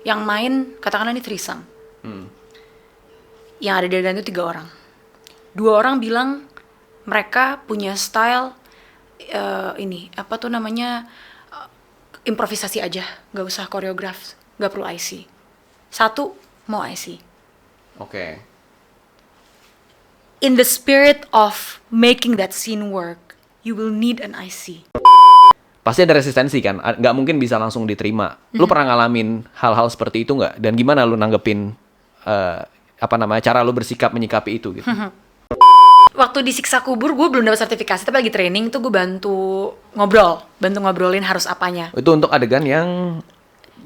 yang main katakanlah ini threesome. Yang ada di adegan itu 3 orang. 2 orang bilang mereka punya style improvisasi aja, nggak usah koreograf, nggak perlu IC. 1 mau IC. Oke. In the spirit of making that scene work, you will need an IC. Pasti ada resistensi kan, nggak mungkin bisa langsung diterima. Lu pernah ngalamin hal-hal seperti itu nggak? Dan gimana lu nanggepin cara lu bersikap menyikapi itu gitu? Waktu di Siksa Kubur gue belum dapat sertifikasi, tapi lagi training tuh gue bantu ngobrolin harus apanya. Itu untuk adegan yang...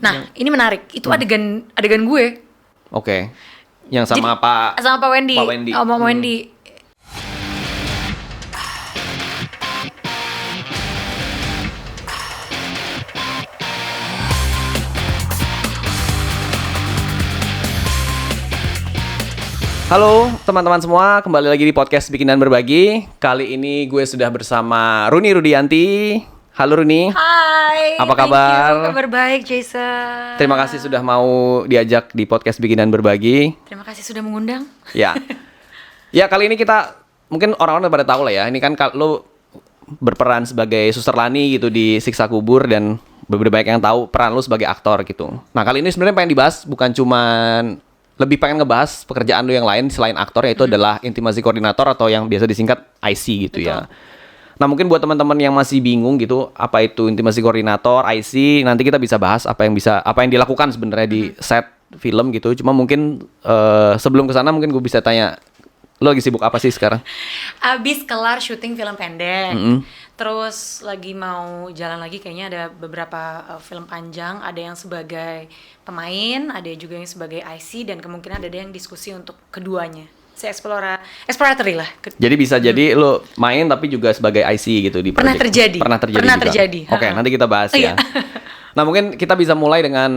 Nah, ini menarik. Itu adegan gue. Oke. Yang sama Pak Wendy. Pak Wendy. Sama Wendy. Halo teman-teman semua, kembali lagi di podcast Bikin dan Berbagi. Kali ini gue sudah bersama Runi Rudianti. Halo Runi. Hai. Apa kabar? Kabar baik, Jason. Terima kasih sudah mau diajak di podcast Bikin dan Berbagi. Terima kasih sudah mengundang. Ya. Ya, kali ini kita mungkin orang-orang udah pada tahu lah ya. Ini kan lo berperan sebagai Suster Lani gitu di Siksa Kubur, dan beberapa banyak yang tahu peran lo sebagai aktor gitu. Nah, kali ini sebenarnya pengen dibahas bukan cuman lebih pengen ngebahas pekerjaan lu yang lain selain aktor, yaitu adalah intimasi koordinator atau yang biasa disingkat IC gitu. Betul. Ya. Nah, mungkin buat teman-teman yang masih bingung gitu, apa itu intimasi koordinator, IC, nanti kita bisa bahas apa yang dilakukan sebenarnya di set film gitu. Cuma mungkin sebelum kesana mungkin gue bisa tanya, lu lagi sibuk apa sih sekarang? Abis kelar syuting film pendek. Terus lagi mau jalan lagi, kayaknya ada beberapa film panjang, ada yang sebagai pemain, ada juga yang sebagai IC, dan kemungkinan ada yang diskusi untuk keduanya. Saya exploratory lah. Jadi bisa jadi lo main tapi juga sebagai IC gitu di Pernah project. Pernah terjadi. Oke, nanti kita bahas ya. Nah, mungkin kita bisa mulai dengan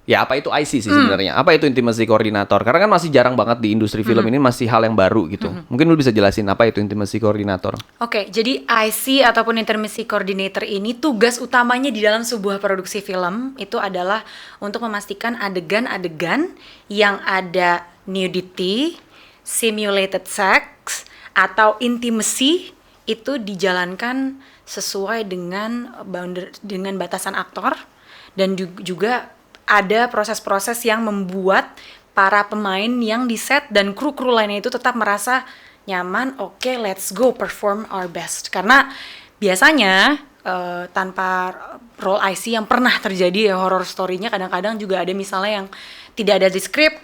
ya apa itu IC sih sebenarnya? Apa itu intimasi koordinator? Karena kan masih jarang banget di industri film ini, masih hal yang baru gitu. Mungkin lu bisa jelasin apa itu intimasi koordinator? Oke, jadi IC ataupun intimacy coordinator ini tugas utamanya di dalam sebuah produksi film itu adalah untuk memastikan adegan-adegan yang ada nudity, simulated sex, atau intimacy itu dijalankan sesuai dengan batasan aktor, dan juga ada proses-proses yang membuat para pemain yang di set dan kru-kru lainnya itu tetap merasa nyaman. Oke, let's go perform our best. Karena biasanya tanpa role IC yang pernah terjadi ya, horror story-nya kadang-kadang juga ada misalnya yang tidak ada di skrip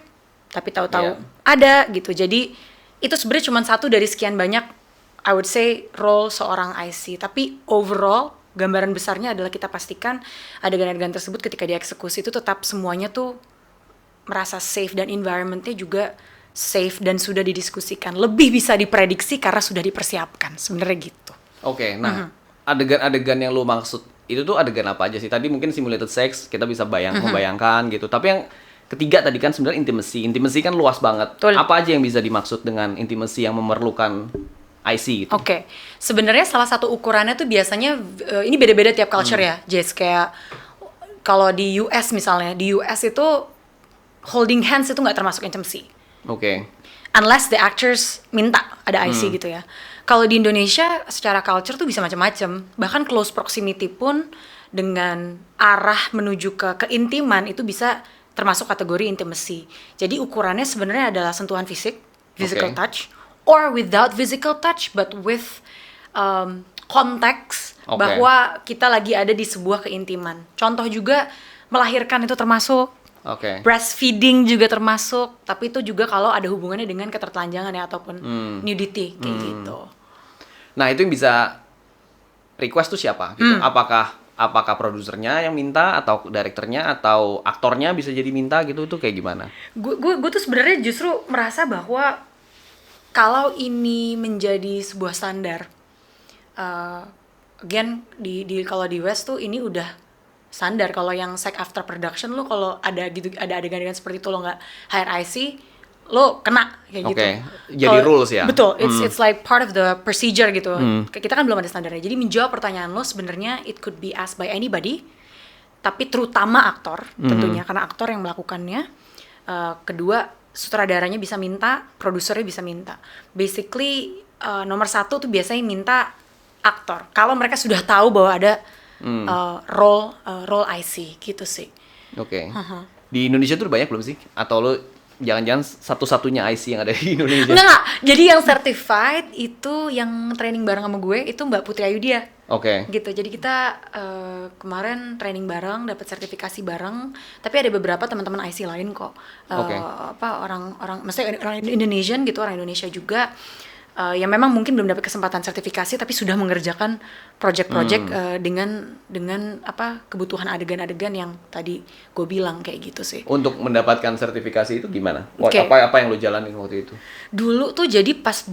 tapi tahu-tahu ada gitu. Jadi itu sebenarnya cuma satu dari sekian banyak, I would say, role seorang IC. Tapi overall gambaran besarnya adalah kita pastikan adegan-adegan tersebut ketika dieksekusi itu tetap semuanya tuh merasa safe, dan environment-nya juga safe dan sudah didiskusikan. Lebih bisa diprediksi karena sudah dipersiapkan, sebenarnya gitu. Oke, nah adegan-adegan yang lu maksud itu tuh adegan apa aja sih? Tadi mungkin simulated sex, kita bisa membayangkan gitu. Tapi yang ketiga tadi kan sebenarnya intimacy. Intimacy kan luas banget. Betul. Apa aja yang bisa dimaksud dengan intimacy yang memerlukan IC gitu? Oke. Sebenarnya salah satu ukurannya tuh biasanya ini beda-beda tiap culture ya, Jess. Kayak kalau di US misalnya, di US itu holding hands itu nggak termasuk intimacy. Oke. Unless the actors minta ada IC gitu ya. Kalau di Indonesia secara culture tuh bisa macam-macam. Bahkan close proximity pun dengan arah menuju ke keintiman itu bisa termasuk kategori intimacy. Jadi ukurannya sebenarnya adalah sentuhan fisik, physical touch, or without physical touch but with konteks bahwa kita lagi ada di sebuah keintiman. Contoh juga melahirkan itu termasuk. Breastfeeding juga termasuk, tapi itu juga kalau ada hubungannya dengan ketertelanjangan ya, ataupun nudity kayak gitu. Nah, itu yang bisa request tuh siapa gitu? Apakah produsernya yang minta, atau direkturnya, atau aktornya bisa jadi minta gitu? Itu kayak gimana? Gue tuh sebenarnya justru merasa bahwa kalau ini menjadi sebuah standar, again kalau di West tuh ini udah standar. Kalau yang sex after production, lo kalau ada adegan-adegan seperti itu lo nggak hire IC, lo kena kayak gitu. Jadi rules ya. Betul, it's like part of the procedure gitu. Kita kan belum ada standarnya. Jadi menjawab pertanyaan lo, sebenarnya it could be asked by anybody. tapi terutama aktor tentunya karena aktor yang melakukannya. Kedua, sutradaranya bisa minta, produsernya bisa minta. Basically nomor satu tuh biasanya minta aktor. Kalau mereka sudah tahu bahwa ada role IC gitu sih. Oke. Di Indonesia tuh udah banyak belum sih? Atau lo jangan-jangan satu-satunya IC yang ada di Indonesia? Enggak. Jadi yang certified itu yang training bareng sama gue itu Mbak Putri Ayudia. Oke. Gitu. Jadi kita kemarin training bareng, dapat sertifikasi bareng. Tapi ada beberapa teman-teman IC lain kok. Orang maksudnya orang Indonesian gitu, orang Indonesia juga. Yang memang mungkin belum dapat kesempatan sertifikasi tapi sudah mengerjakan project-project dengan kebutuhan adegan-adegan yang tadi gue bilang kayak gitu sih. Untuk mendapatkan sertifikasi itu gimana? Okay. Apa yang lo jalanin waktu itu? Dulu tuh jadi pas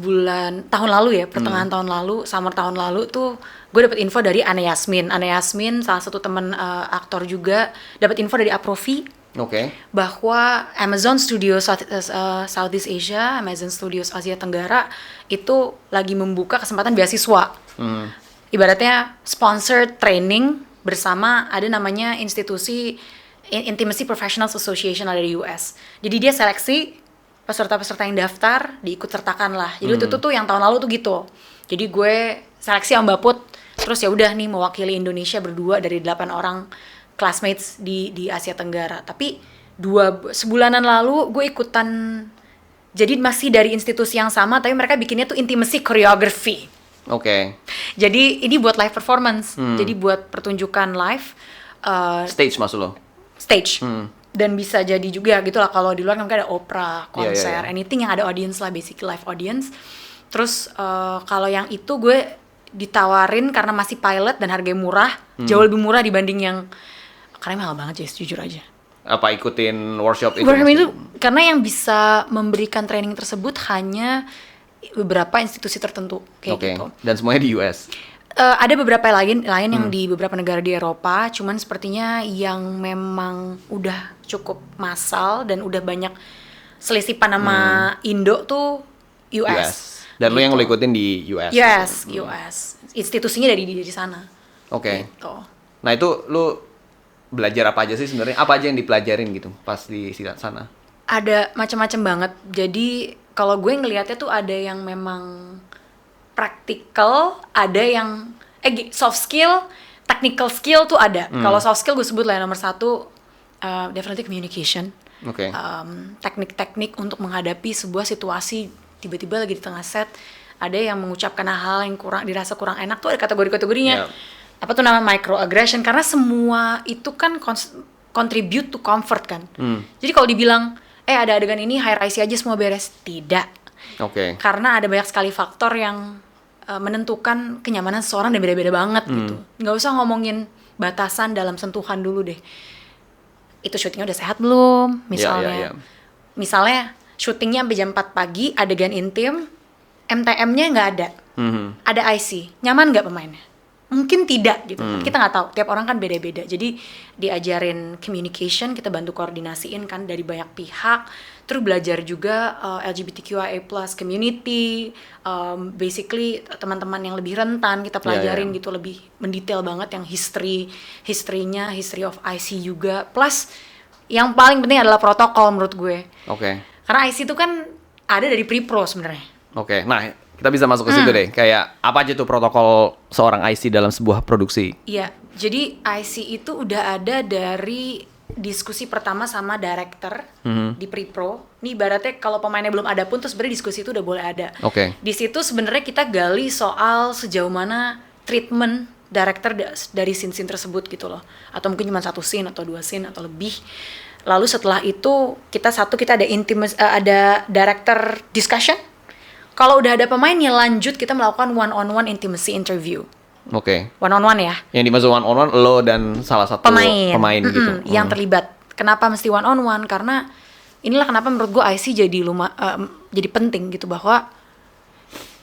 tahun lalu ya, pertengahan tahun lalu, summer tahun lalu tuh gue dapat info dari Anne Yasmin. Anne Yasmin salah satu teman aktor juga dapat info dari Aprofi. Oke. Bahwa Amazon Studios Southeast Asia, Amazon Studios Asia Tenggara itu lagi membuka kesempatan beasiswa. Ibaratnya sponsored training bersama ada namanya institusi Intimacy Professionals Association ada di US. Jadi dia seleksi peserta-peserta yang daftar, diikut sertakan lah. Jadi itu tuh yang tahun lalu tuh gitu. Jadi gue seleksi sama Mbak Put, terus ya udah nih mewakili Indonesia berdua dari 8 orang classmates di Asia Tenggara. Tapi sebulanan lalu gue ikutan, jadi masih dari institusi yang sama tapi mereka bikinnya tuh intimacy choreography. Oke. Jadi ini buat live performance. Jadi buat pertunjukan live Stage maksud lo? Stage. Dan bisa jadi juga gitu lah kalau di luar kan ada opera, konser, anything yang ada audience lah, basically live audience. Terus kalau yang itu gue ditawarin karena masih pilot dan harganya murah, jauh lebih murah dibanding yang karena mahal banget Jess, jujur aja. Apa ikutin workshop itu? Workshop itu karena yang bisa memberikan training tersebut hanya beberapa institusi tertentu kayak gitu. Dan semuanya di US. Ada beberapa lain yang di beberapa negara di Eropa, cuman sepertinya yang memang udah cukup massal dan udah banyak selisipan sama Indo tuh US. Dan gitu. lo yang lo ikutin di US? Yes, US. Institusinya dari sana. Oke. Gitu. Nah itu lo belajar apa aja sih sebenarnya? Apa aja yang dipelajarin gitu pas di sana? Ada macam-macam banget. Jadi kalau gue ngelihatnya tuh ada yang memang praktikal, ada yang soft skill, technical skill tuh ada. Kalau soft skill gue sebut lah nomor satu, definitely communication. Oke. Teknik-teknik untuk menghadapi sebuah situasi tiba-tiba lagi di tengah set, ada yang mengucapkan hal yang dirasa kurang enak tuh ada kategori-kategorinya. Apa tuh nama microaggression, karena semua itu kan contribute to comfort kan. Jadi kalau dibilang ada adegan ini hire IC aja semua beres, tidak. Karena ada banyak sekali faktor yang menentukan kenyamanan seseorang dan beda-beda banget gitu. Nggak usah ngomongin batasan dalam sentuhan dulu deh. Itu syutingnya udah sehat belum? Misalnya, misalnya syutingnya sampai jam 4 pagi, adegan intim, MTM-nya nggak ada. Ada IC, nyaman nggak pemainnya? Mungkin tidak gitu. Kita nggak tahu. Tiap orang kan beda-beda. Jadi diajarin communication, kita bantu koordinasiin kan dari banyak pihak. Terus belajar juga LGBTQIA+ community, basically teman-teman yang lebih rentan kita pelajarin gitu, lebih mendetail banget yang history-nya, history of IC juga. Plus yang paling penting adalah protokol menurut gue. Karena IC itu kan ada dari pre-pro sebenarnya. Nah kita bisa masuk ke situ deh. Kayak apa aja tuh protokol seorang IC dalam sebuah produksi? Iya, jadi IC itu udah ada dari diskusi pertama sama director di pre-pro. Ini ibaratnya kalau pemainnya belum ada pun, terus sebenarnya diskusi itu udah boleh ada. Di situ sebenarnya kita gali soal sejauh mana treatment director dari scene-scene tersebut gitu loh. Atau mungkin cuma 1 scene atau 2 scene atau lebih. Lalu setelah itu kita ada director discussion. Kalau udah ada pemainnya, lanjut kita melakukan one-on-one intimacy interview. One-on-one ya. Yang dimaksud one-on-one lo dan salah satu pemain gitu. Yang terlibat. Kenapa mesti one-on-one? Karena inilah kenapa menurut gue IC jadi penting gitu, bahwa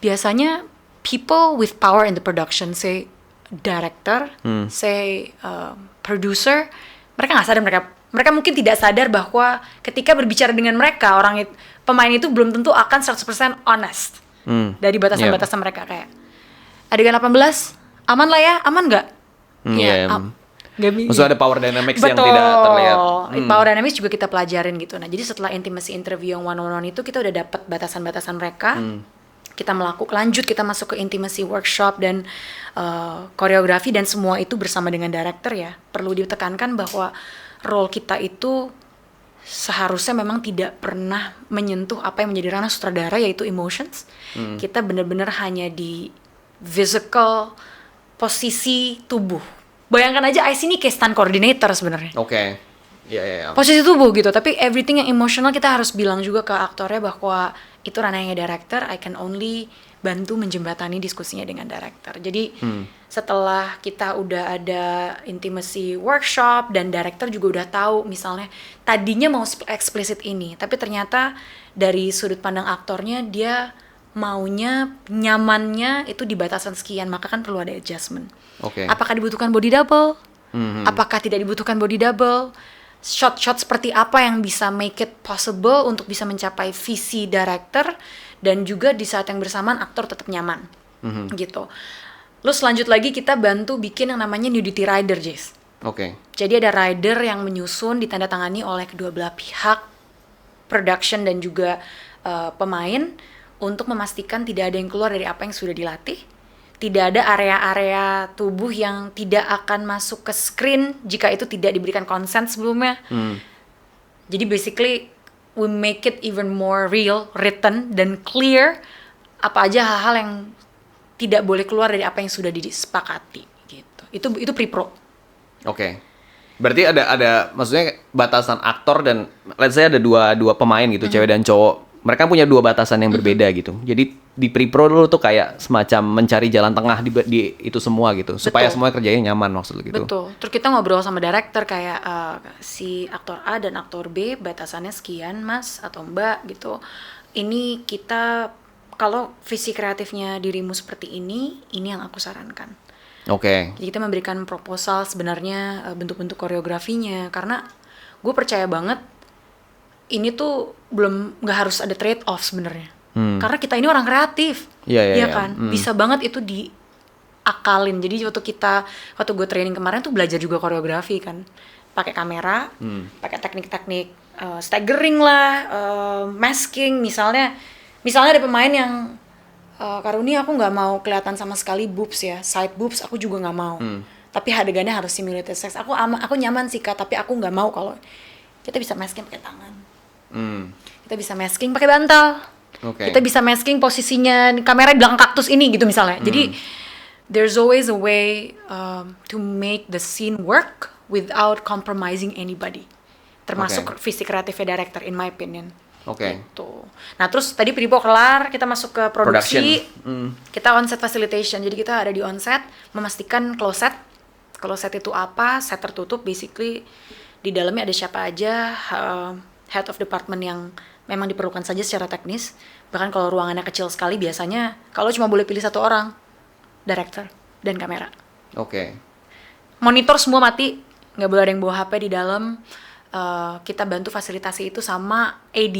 biasanya people with power in the production, say director, say producer, mereka nggak sadar, mereka mungkin tidak sadar bahwa ketika berbicara dengan mereka, pemain itu belum tentu akan 100% honest dari batasan-batasan mereka. Kayak adegan 18, aman lah ya, aman nggak? Maksudnya ada power dynamics yang tidak terlihat. Power dynamics juga kita pelajarin gitu. Nah, jadi setelah intimacy interview yang one-on-one itu kita udah dapat batasan-batasan mereka. Kita lanjut kita masuk ke intimacy workshop dan koreografi dan semua itu bersama dengan director ya. Perlu ditekankan bahwa role kita itu seharusnya memang tidak pernah menyentuh apa yang menjadi ranah sutradara yaitu emotions. Kita benar-benar hanya di physical posisi tubuh. Bayangkan aja IC ini kayak stunt coordinator sebenarnya. Oke. Iya. Posisi tubuh gitu, tapi everything yang emosional kita harus bilang juga ke aktornya bahwa itu ranahnya director, I can only bantu menjembatani diskusinya dengan director. Jadi setelah kita udah ada intimacy workshop dan director juga udah tahu misalnya tadinya mau eksplisit ini, tapi ternyata dari sudut pandang aktornya dia maunya nyamannya itu di batasan sekian, maka kan perlu ada adjustment. Apakah dibutuhkan body double? Apakah tidak dibutuhkan body double? Shot-shot seperti apa yang bisa make it possible untuk bisa mencapai visi director dan juga di saat yang bersamaan aktor tetap nyaman gitu. Lalu selanjut lagi kita bantu bikin yang namanya nudity rider, Jess. Jadi ada rider yang menyusun ditandatangani oleh kedua belah pihak, production dan juga pemain untuk memastikan tidak ada yang keluar dari apa yang sudah dilatih. Tidak ada area-area tubuh yang tidak akan masuk ke screen jika itu tidak diberikan consent sebelumnya. Jadi basically we make it even more real, written dan clear apa aja hal-hal yang tidak boleh keluar dari apa yang sudah disepakati gitu. Itu pre-pro. Berarti ada maksudnya batasan aktor dan let's say ada dua pemain gitu, cewek dan cowok. Mereka punya dua batasan yang berbeda gitu. Jadi di pre-pro dulu tuh kayak semacam mencari jalan tengah di itu semua gitu. Supaya semua kerjanya nyaman maksud gitu. Betul. Terus kita ngobrol sama director kayak si aktor A dan aktor B batasannya sekian mas atau mbak gitu. Ini kita kalau visi kreatifnya dirimu seperti ini yang aku sarankan. Jadi kita memberikan proposal sebenarnya bentuk-bentuk koreografinya. Karena gue percaya banget ini tuh nggak harus ada trade off sebenarnya. Karena kita ini orang kreatif, kan, bisa banget itu diakalin. Jadi waktu gue training kemarin tuh belajar juga koreografi kan, pakai kamera, pakai teknik-teknik staggering lah, masking. Misalnya ada pemain yang Karuni aku nggak mau kelihatan sama sekali boobs ya, side boobs aku juga nggak mau. Tapi adegannya harus simulated sex. Aku nyaman sih Kak, tapi aku nggak mau kalau kita bisa masking pakai tangan. Kita bisa masking pakai bantal. Kita bisa masking posisinya kamera di belakang kaktus ini gitu misalnya. Jadi there's always a way to make the scene work without compromising anybody. Termasuk visi kreatifnya director in my opinion. Gitu. Nah terus tadi pre-pro kelar, kita masuk ke produksi. Kita on-set facilitation. Jadi kita ada di on-set memastikan close set. Close set itu apa? Set tertutup basically. Di dalamnya ada siapa aja, head of department yang memang diperlukan saja secara teknis. Bahkan kalau ruangannya kecil sekali biasanya kalau cuma boleh pilih satu orang, director dan kamera. Monitor semua mati, nggak boleh ada yang bawa HP di dalam. Kita bantu fasilitasi itu sama AD.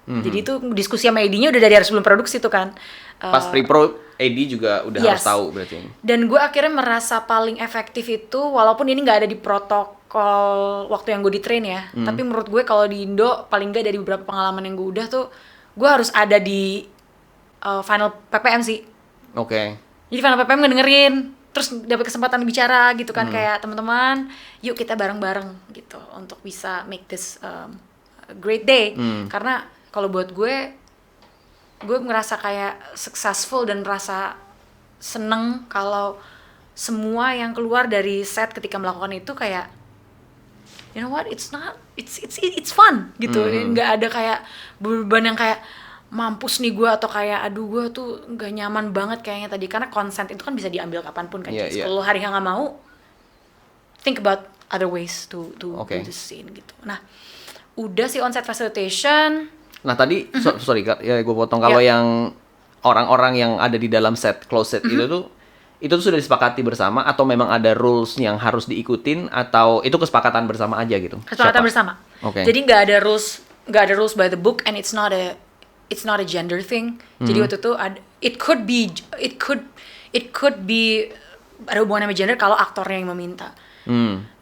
Jadi itu diskusi sama AD-nya udah dari hari sebelum produksi tuh kan. Pas pre-pro AD juga udah harus tahu berarti. Dan gue akhirnya merasa paling efektif itu walaupun ini nggak ada di protokol waktu yang gue di train ya. Tapi menurut gue kalau di Indo paling nggak dari beberapa pengalaman yang gue udah tuh gue harus ada di final PPM sih. Jadi final PPM ngedengerin, terus dapat kesempatan bicara gitu kan kayak teman-teman, yuk kita bareng-bareng gitu untuk bisa make this a great day. Karena kalau buat gue ngerasa kayak successful dan merasa seneng kalau semua yang keluar dari set ketika melakukan itu kayak you know what, it's fun gitu. Nggak ada kayak beban yang kayak mampus nih gue atau kayak aduh gue tuh nggak nyaman banget kayaknya tadi, karena consent itu kan bisa diambil kapanpun kan. Kalau hari yang nggak mau, think about other ways to do the scene gitu. Nah udah sih on-set facilitation. Nah tadi sorry Kak, ya gue potong. Kalau yang orang-orang yang ada di dalam set close set itu tuh sudah disepakati bersama atau memang ada rules yang harus diikutin atau itu kesepakatan bersama aja gitu? Kesepakatan bersama. Jadi nggak ada rules by the book and it's not a gender thing. Jadi waktu itu it could be ada hubungan sama gender kalau aktornya yang meminta.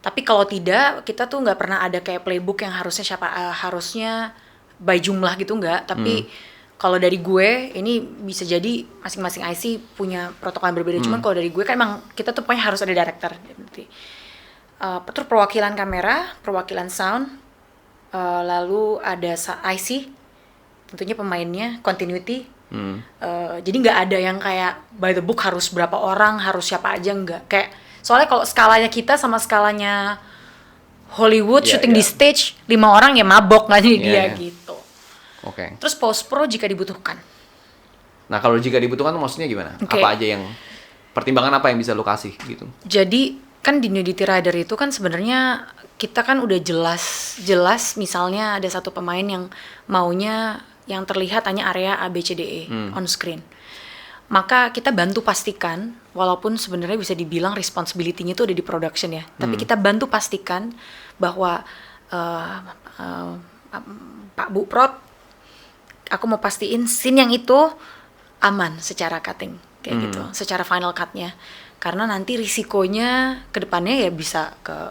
Tapi kalau tidak, kita tuh nggak pernah ada kayak playbook yang harusnya by jumlah gitu nggak. Tapi kalau dari gue, ini bisa jadi masing-masing IC punya protokol yang berbeda. Cuman kalau dari gue kan emang kita tuh pokoknya harus ada director. Terus perwakilan kamera, perwakilan sound, lalu ada IC, tentunya pemainnya, continuity. Jadi nggak ada yang kayak by the book harus berapa orang, harus siapa aja, nggak. Kayak soalnya kalau skalanya kita sama skalanya Hollywood syuting di stage 5 orang ya mabok nggak jadi dia gitu. Oke. Terus post pro jika dibutuhkan. Nah kalau jika dibutuhkan tuh maksudnya gimana? Apa aja yang pertimbangan apa yang bisa lo kasih gitu? Jadi kan di Nudity Rider itu kan sebenarnya kita kan udah jelas misalnya ada satu pemain yang maunya yang terlihat hanya area A B C D E on screen. Maka kita bantu pastikan, walaupun sebenarnya bisa dibilang responsibility-nya itu ada di production ya, tapi kita bantu pastikan bahwa Pak Bu Prod, aku mau pastiin scene yang itu aman secara cutting kayak gitu, secara final cut-nya. Karena nanti risikonya ke depannya ya bisa ke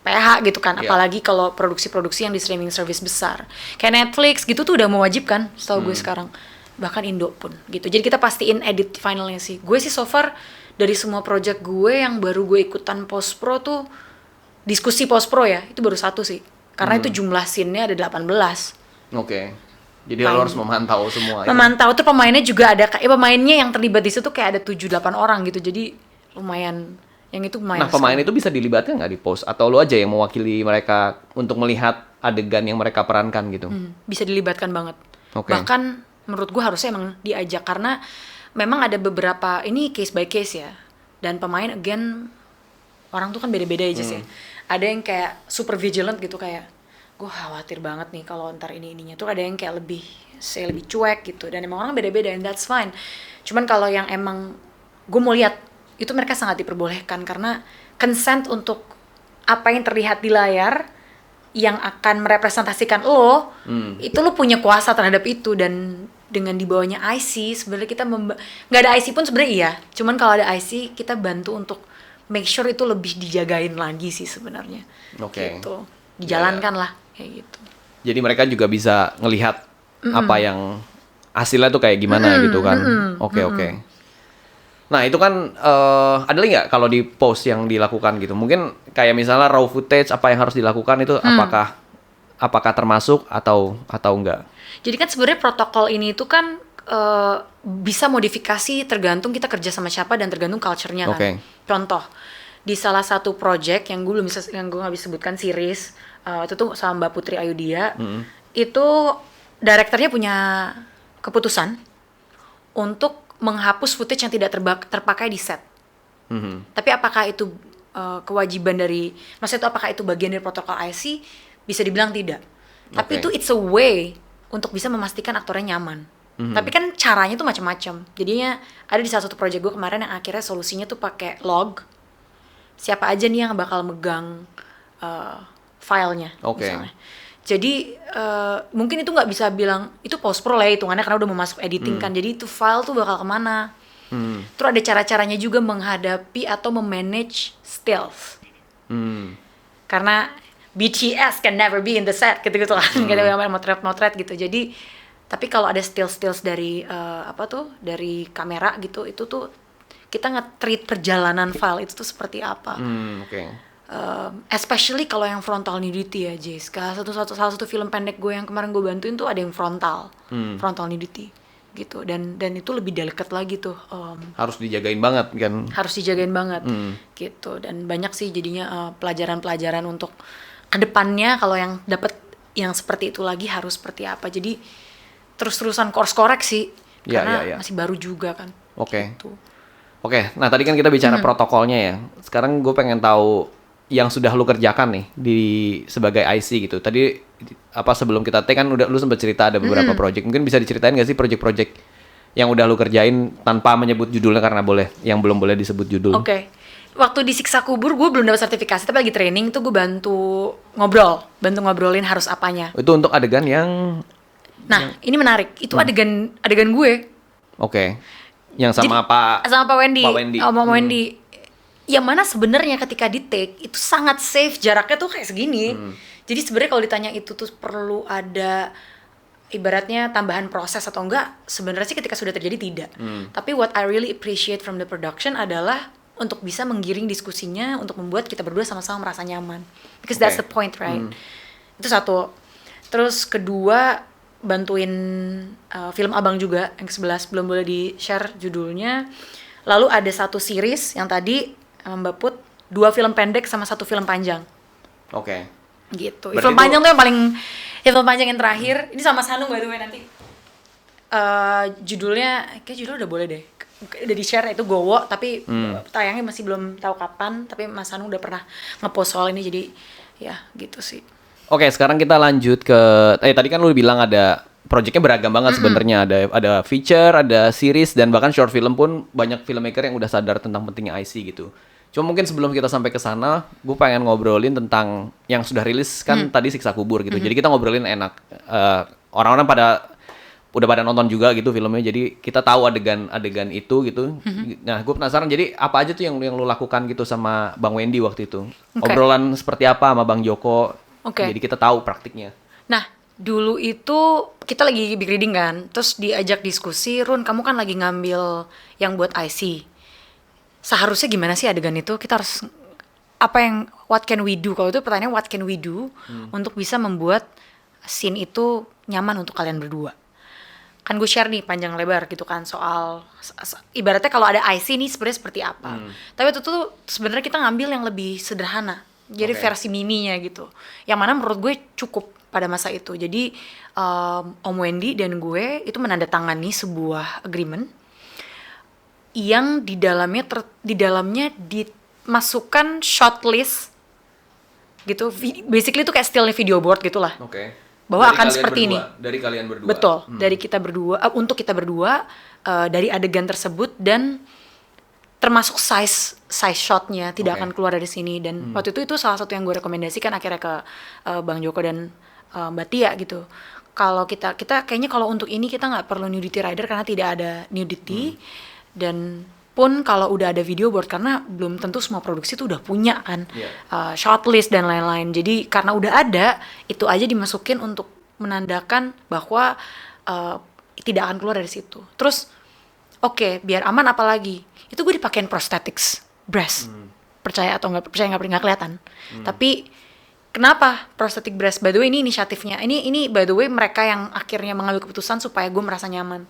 PH gitu kan, apalagi kalau produksi-produksi yang di streaming service besar. Kayak Netflix gitu tuh udah mewajibkan setahu gue sekarang. Bahkan Indo pun gitu. Jadi kita pastiin edit finalnya sih. Gue sih so far dari semua project gue yang baru gue ikutan post pro tuh diskusi post pro ya, itu baru satu sih. Karena itu jumlah scene-nya ada 18. Oke. Jadi lo harus memantau semua. Memantau tuh pemainnya juga ada, pemainnya yang terlibat di situ kayak ada 7-8 orang gitu. Jadi lumayan, yang itu lumayan. Nah pemain itu bisa dilibatkan nggak di post? Atau lo aja yang mewakili mereka untuk melihat adegan yang mereka perankan gitu? Bisa dilibatkan banget. Oke. Bahkan menurut gue harusnya emang diajak, karena memang ada beberapa, ini case by case ya, dan pemain again orang tuh kan beda-beda aja sih. Ada yang kayak super vigilant gitu, kayak gue khawatir banget nih kalau ntar ininya tuh, ada yang kayak lebih cuek gitu, dan emang orang beda-beda and that's fine. Cuman kalau yang emang gue mau lihat itu, mereka sangat diperbolehkan karena consent untuk apa yang terlihat di layar yang akan merepresentasikan lo, itu lo punya kuasa terhadap itu. Dan dengan dibawanya IC sebenarnya kita nggak ada IC pun sebenarnya iya, cuman kalau ada IC kita bantu untuk make sure itu lebih dijagain lagi sih sebenarnya. Gitu, dijalankan lah kayak gitu. Jadi mereka juga bisa ngelihat apa yang hasilnya tuh kayak gimana gitu kan. Oke. Nah itu kan ada lagi nggak kalau di post yang dilakukan gitu? Mungkin kayak misalnya raw footage apa yang harus dilakukan itu apakah termasuk atau enggak? Jadi kan sebenarnya protokol ini itu kan bisa modifikasi tergantung kita kerja sama siapa dan tergantung culture-nya kan. Contoh di salah satu project yang gue nggak bisa sebutkan series itu tuh sama Mbak Putri Ayudia, itu direkturnya punya keputusan untuk menghapus footage yang tidak terpakai di set. Tapi apakah itu kewajiban dari, maksudnya itu apakah itu bagian dari protokol IC? Bisa dibilang tidak. Tapi itu it's a way untuk bisa memastikan aktornya nyaman. Tapi kan caranya tuh macam-macam. Jadinya ada di salah satu project gue kemarin yang akhirnya solusinya tuh pakai log. Siapa aja nih yang bakal megang filenya misalnya. Jadi mungkin itu nggak bisa bilang itu post pro lah hitungannya karena udah mau masuk editing kan. Jadi itu file tuh bakal kemana. Terus ada cara-caranya juga menghadapi atau memanage stills. Karena BTS can never be in the set gitu-gitu kan. Kita motret gitu. Jadi tapi kalau ada stills dari dari kamera gitu, itu tuh kita nge-treat perjalanan file itu tuh seperti apa. Especially kalau yang frontal nudity ya, Jessica. Salah satu film pendek gue yang kemarin gue bantuin tuh ada yang frontal nudity gitu, dan itu lebih delicate lagi tuh. Harus dijagain banget kan? Harus dijagain banget gitu, dan banyak sih jadinya pelajaran-pelajaran untuk kedepannya kalau yang dapet yang seperti itu lagi harus seperti apa. Jadi terus-terusan course koreksi karena masih baru juga kan. Gitu. Oke, nah tadi kan kita bicara protokolnya ya. Sekarang gue pengen tahu yang sudah lu kerjakan nih sebagai IC gitu. Tadi sebelum kita take kan lu sempat cerita ada beberapa project. Mungkin bisa diceritain nggak sih project-project yang udah lu kerjain tanpa menyebut judulnya karena yang belum boleh disebut judul. Waktu di Siksa Kubur gue belum dapat sertifikasi, tapi lagi training tuh gue bantu ngobrolin harus apanya. Itu untuk adegan yang ini menarik. Itu adegan gue. Yang sama Pak Wendy. Pak Wendy. yang mana sebenarnya ketika di take itu sangat safe, jaraknya tuh kayak segini. Jadi sebenarnya kalau ditanya itu tuh perlu ada ibaratnya tambahan proses atau enggak, sebenarnya sih ketika sudah terjadi tidak. Tapi what I really appreciate from the production adalah untuk bisa menggiring diskusinya untuk membuat kita berdua sama-sama merasa nyaman. Because that's the point, right? Itu satu. Terus kedua, bantuin film abang juga yang ke-11, belum boleh di-share judulnya. Lalu ada satu series yang tadi Mbak Put, 2 film pendek sama 1 film panjang. Oke. Gitu. Berarti Film panjang tuh yang paling, film panjang yang terakhir. Ini sama Sanung by the way nanti. Judulnya, kayak judul udah boleh deh. Udah di-share, itu Gowo, tapi tayangnya masih belum tahu kapan. Tapi Mas Sanung udah pernah nge-post soal ini, jadi ya gitu sih. Oke, sekarang kita lanjut ke tadi kan lu bilang ada projectnya beragam banget sebenarnya, ada feature, ada series, dan bahkan short film pun banyak filmmaker yang udah sadar tentang pentingnya IC gitu. Cuma mungkin sebelum kita sampai ke sana, gue pengen ngobrolin tentang yang sudah rilis kan tadi Siksa Kubur gitu. Jadi kita ngobrolin enak. Orang-orang udah pada nonton juga gitu filmnya, jadi kita tahu adegan itu gitu. Nah, gue penasaran, jadi apa aja tuh yang lu lakukan gitu sama Bang Wendy waktu itu? Obrolan seperti apa sama Bang Joko? Jadi kita tahu praktiknya. Nah, dulu itu kita lagi big reading kan, terus diajak diskusi, Run, kamu kan lagi ngambil yang buat IC. Seharusnya gimana sih adegan itu? Kita harus what can we do? Kalau itu pertanyaannya what can we do untuk bisa membuat scene itu nyaman untuk kalian berdua. Kan gue share nih panjang lebar gitu kan soal ibaratnya kalau ada IC nih sebenarnya seperti apa. Tapi itu tuh sebenarnya kita ngambil yang lebih sederhana. Jadi versi mininya gitu. Yang mana menurut gue cukup pada masa itu. Jadi Om Wendy dan gue itu menandatangani sebuah agreement yang di dalamnya dimasukkan shot list gitu. Basically itu kayak stillnya video board gitulah. Bahwa akan seperti ini. Dari kalian berdua. Betul. Dari kita berdua, untuk kita berdua, dari adegan tersebut, dan termasuk size shotnya tidak akan keluar dari sini. Dan waktu itu salah satu yang gue rekomendasikan akhirnya ke Bang Joko dan Mbak Tia gitu. Kalau kita kayaknya kalau untuk ini kita nggak perlu nudity rider karena tidak ada nudity. Dan pun kalau udah ada video board, karena belum tentu semua produksi itu udah punya kan shot list dan lain-lain. Jadi karena udah ada, itu aja dimasukin untuk menandakan bahwa tidak akan keluar dari situ. Terus biar aman apalagi itu gue dipakein prosthetics breast. Percaya atau nggak percaya, nggak kelihatan. Tapi kenapa prosthetic breast? By the way, ini inisiatifnya. Ini by the way mereka yang akhirnya mengambil keputusan supaya gue merasa nyaman.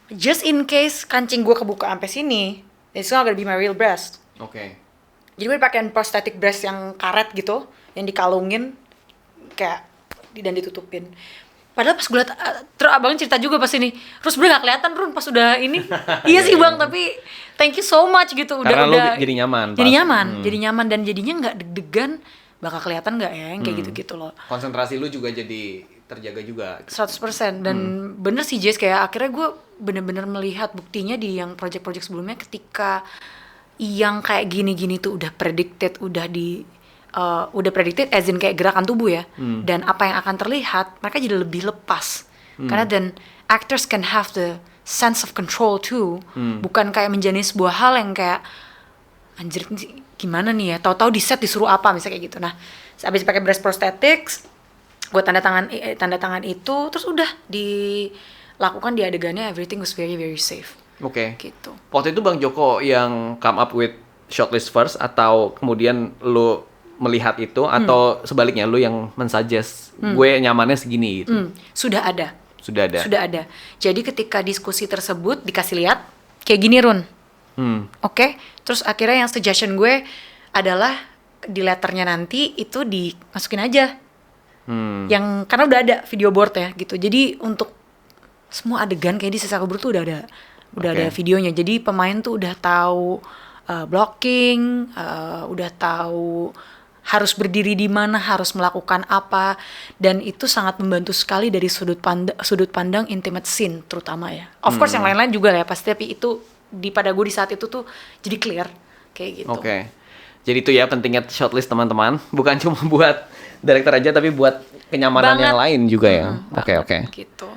Just in case kancing gue kebuka sampai sini, it's not gonna be my real breast. Jadi gue dipakein prosthetic breast yang karet gitu, yang dikalungin kayak dan ditutupin. Padahal pas gue liat, terus abang cerita juga pas ini, terus bener gak kelihatan Run pas udah ini. Iya sih bang, tapi thank you so much gitu. Karena lu jadi nyaman. Jadi nyaman dan jadinya nggak deg-degan, bakal kelihatan nggak ya yang kayak gitu-gitu loh. Konsentrasi lu juga jadi terjaga juga. 100%. Dan bener sih Jess, kayak akhirnya gue bener-bener melihat buktinya di yang project-project sebelumnya, ketika yang kayak gini-gini tuh udah predicted, udah predicted as in kayak gerakan tubuh ya, dan apa yang akan terlihat, mereka jadi lebih lepas. Karena dan actors can have the sense of control too, bukan kayak menjalani sebuah hal yang kayak anjir gimana nih ya, tahu-tahu di set disuruh apa misalnya kayak gitu. Nah, habis pakai breast prosthetics, gue tanda tangan itu, terus udah dilakukan di adegannya, everything was very very safe. Gitu. Waktu itu Bang Joko yang come up with shortlist first, atau kemudian lu melihat itu, atau sebaliknya lu yang mensuggest gue nyamannya segini gitu? Sudah ada. Sudah ada. Jadi ketika diskusi tersebut dikasih lihat kayak gini Run. Terus akhirnya yang suggestion gue adalah di letternya nanti itu dimasukin aja. Yang karena udah ada video board ya gitu. Jadi untuk semua adegan kayak di Siksa Kubur tuh udah ada videonya. Jadi pemain tuh udah tahu blocking, udah tahu harus berdiri di mana, harus melakukan apa, dan itu sangat membantu sekali dari sudut pandang intimate scene terutama ya. Of course yang lain-lain juga lah ya pasti, tapi itu pada gue di saat itu tuh jadi clear kayak gitu. Jadi itu ya pentingnya shortlist teman-teman, bukan cuma buat director aja tapi buat kenyamanan yang lain juga ya. Gitu.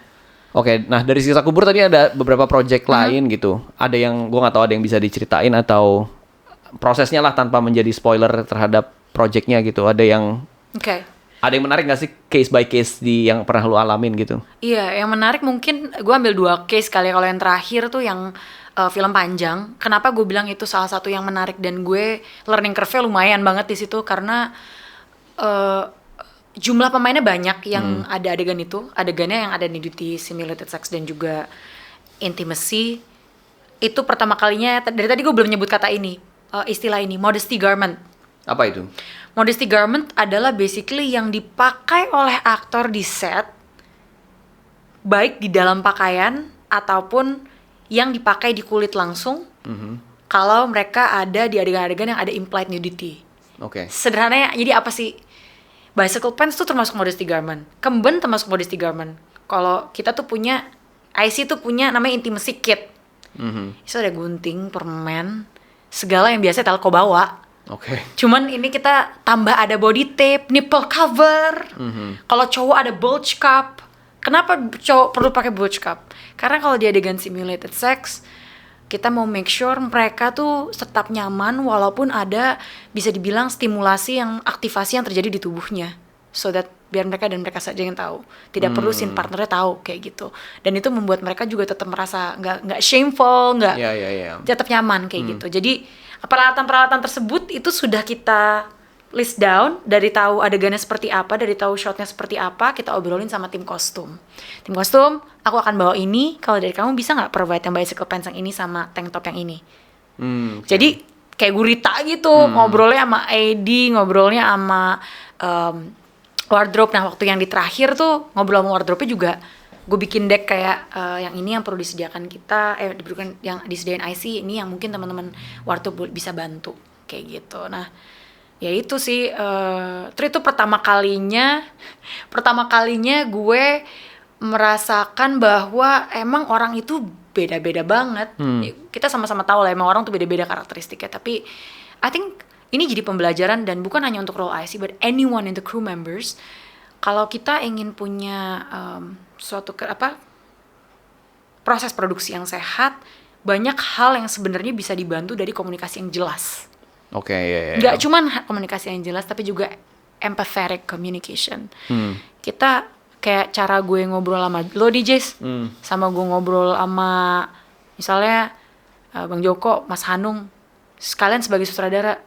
Nah dari Siksa Kubur tadi ada beberapa project lain gitu. Ada yang gue nggak tahu, ada yang bisa diceritain atau prosesnya lah tanpa menjadi spoiler terhadap projectnya gitu. Oke. Ada yang menarik nggak sih case by case yang pernah lu alamin gitu? Iya, yang menarik mungkin gue ambil 2 case kali ya. Kalau yang terakhir tuh yang film panjang. Kenapa gue bilang itu salah satu yang menarik dan gue learning curve-nya lumayan banget di situ karena jumlah pemainnya banyak yang ada adegannya yang ada nudity, simulated sex dan juga intimacy. Itu pertama kalinya dari tadi gue belum nyebut kata ini, istilah ini, modesty garment. Apa itu? Modesty garment adalah basically yang dipakai oleh aktor di set, baik di dalam pakaian ataupun yang dipakai di kulit langsung. Kalau mereka ada di adegan-adegan yang ada implied nudity. Oke. Sederhananya, jadi apa sih? Bicycle pants tuh termasuk modesty garment. Kemben termasuk modesty garment. Kalau kita tuh punya, IC tuh punya namanya intimacy kit. Itu ada gunting, permen, segala yang biasa Telco bawa. Oke. Cuman ini kita tambah ada body tape, nipple cover. Kalau cowok ada bulge cup. Kenapa cowok perlu pakai bulge cup? Karena kalau dia adegan simulated sex, kita mau make sure mereka tuh tetap nyaman walaupun ada bisa dibilang stimulasi yang aktivasi yang terjadi di tubuhnya. So that biar mereka dan mereka saja yang tahu. Tidak perlu scene partnernya tahu kayak gitu. Dan itu membuat mereka juga tetap merasa nggak shameful, nggak tetap nyaman kayak gitu. Jadi peralatan-peralatan tersebut itu sudah kita list down, dari tahu adegannya seperti apa, dari tahu shotnya seperti apa, kita obrolin sama tim kostum. Tim kostum, aku akan bawa ini, kalau dari kamu bisa nggak provide yang bicycle pants yang ini sama tank top yang ini. Jadi kayak gurita gitu, ngobrolnya sama AD, ngobrolnya sama wardrobe. Nah waktu yang di terakhir tuh ngobrol sama wardrobe-nya juga gue bikin deck kayak yang ini yang perlu disediakan kita, diberikan yang disediain IC, ini yang mungkin teman-teman wardrobe bisa bantu kayak gitu. Nah ya itu sih, itu pertama kalinya gue merasakan bahwa emang orang itu beda-beda banget. Kita sama-sama tahu lah emang orang tuh beda-beda karakteristiknya, tapi I think ini jadi pembelajaran dan bukan hanya untuk role IC but anyone in the crew members. Kalau kita ingin punya suatu proses produksi yang sehat, banyak hal yang sebenarnya bisa dibantu dari komunikasi yang jelas. Oke, ya. Nggak cuman komunikasi yang jelas, tapi juga empathetic communication. Kita kayak cara gue ngobrol sama lo DJs, sama gue ngobrol sama misalnya Bang Joko, Mas Hanung, sekalian sebagai sutradara,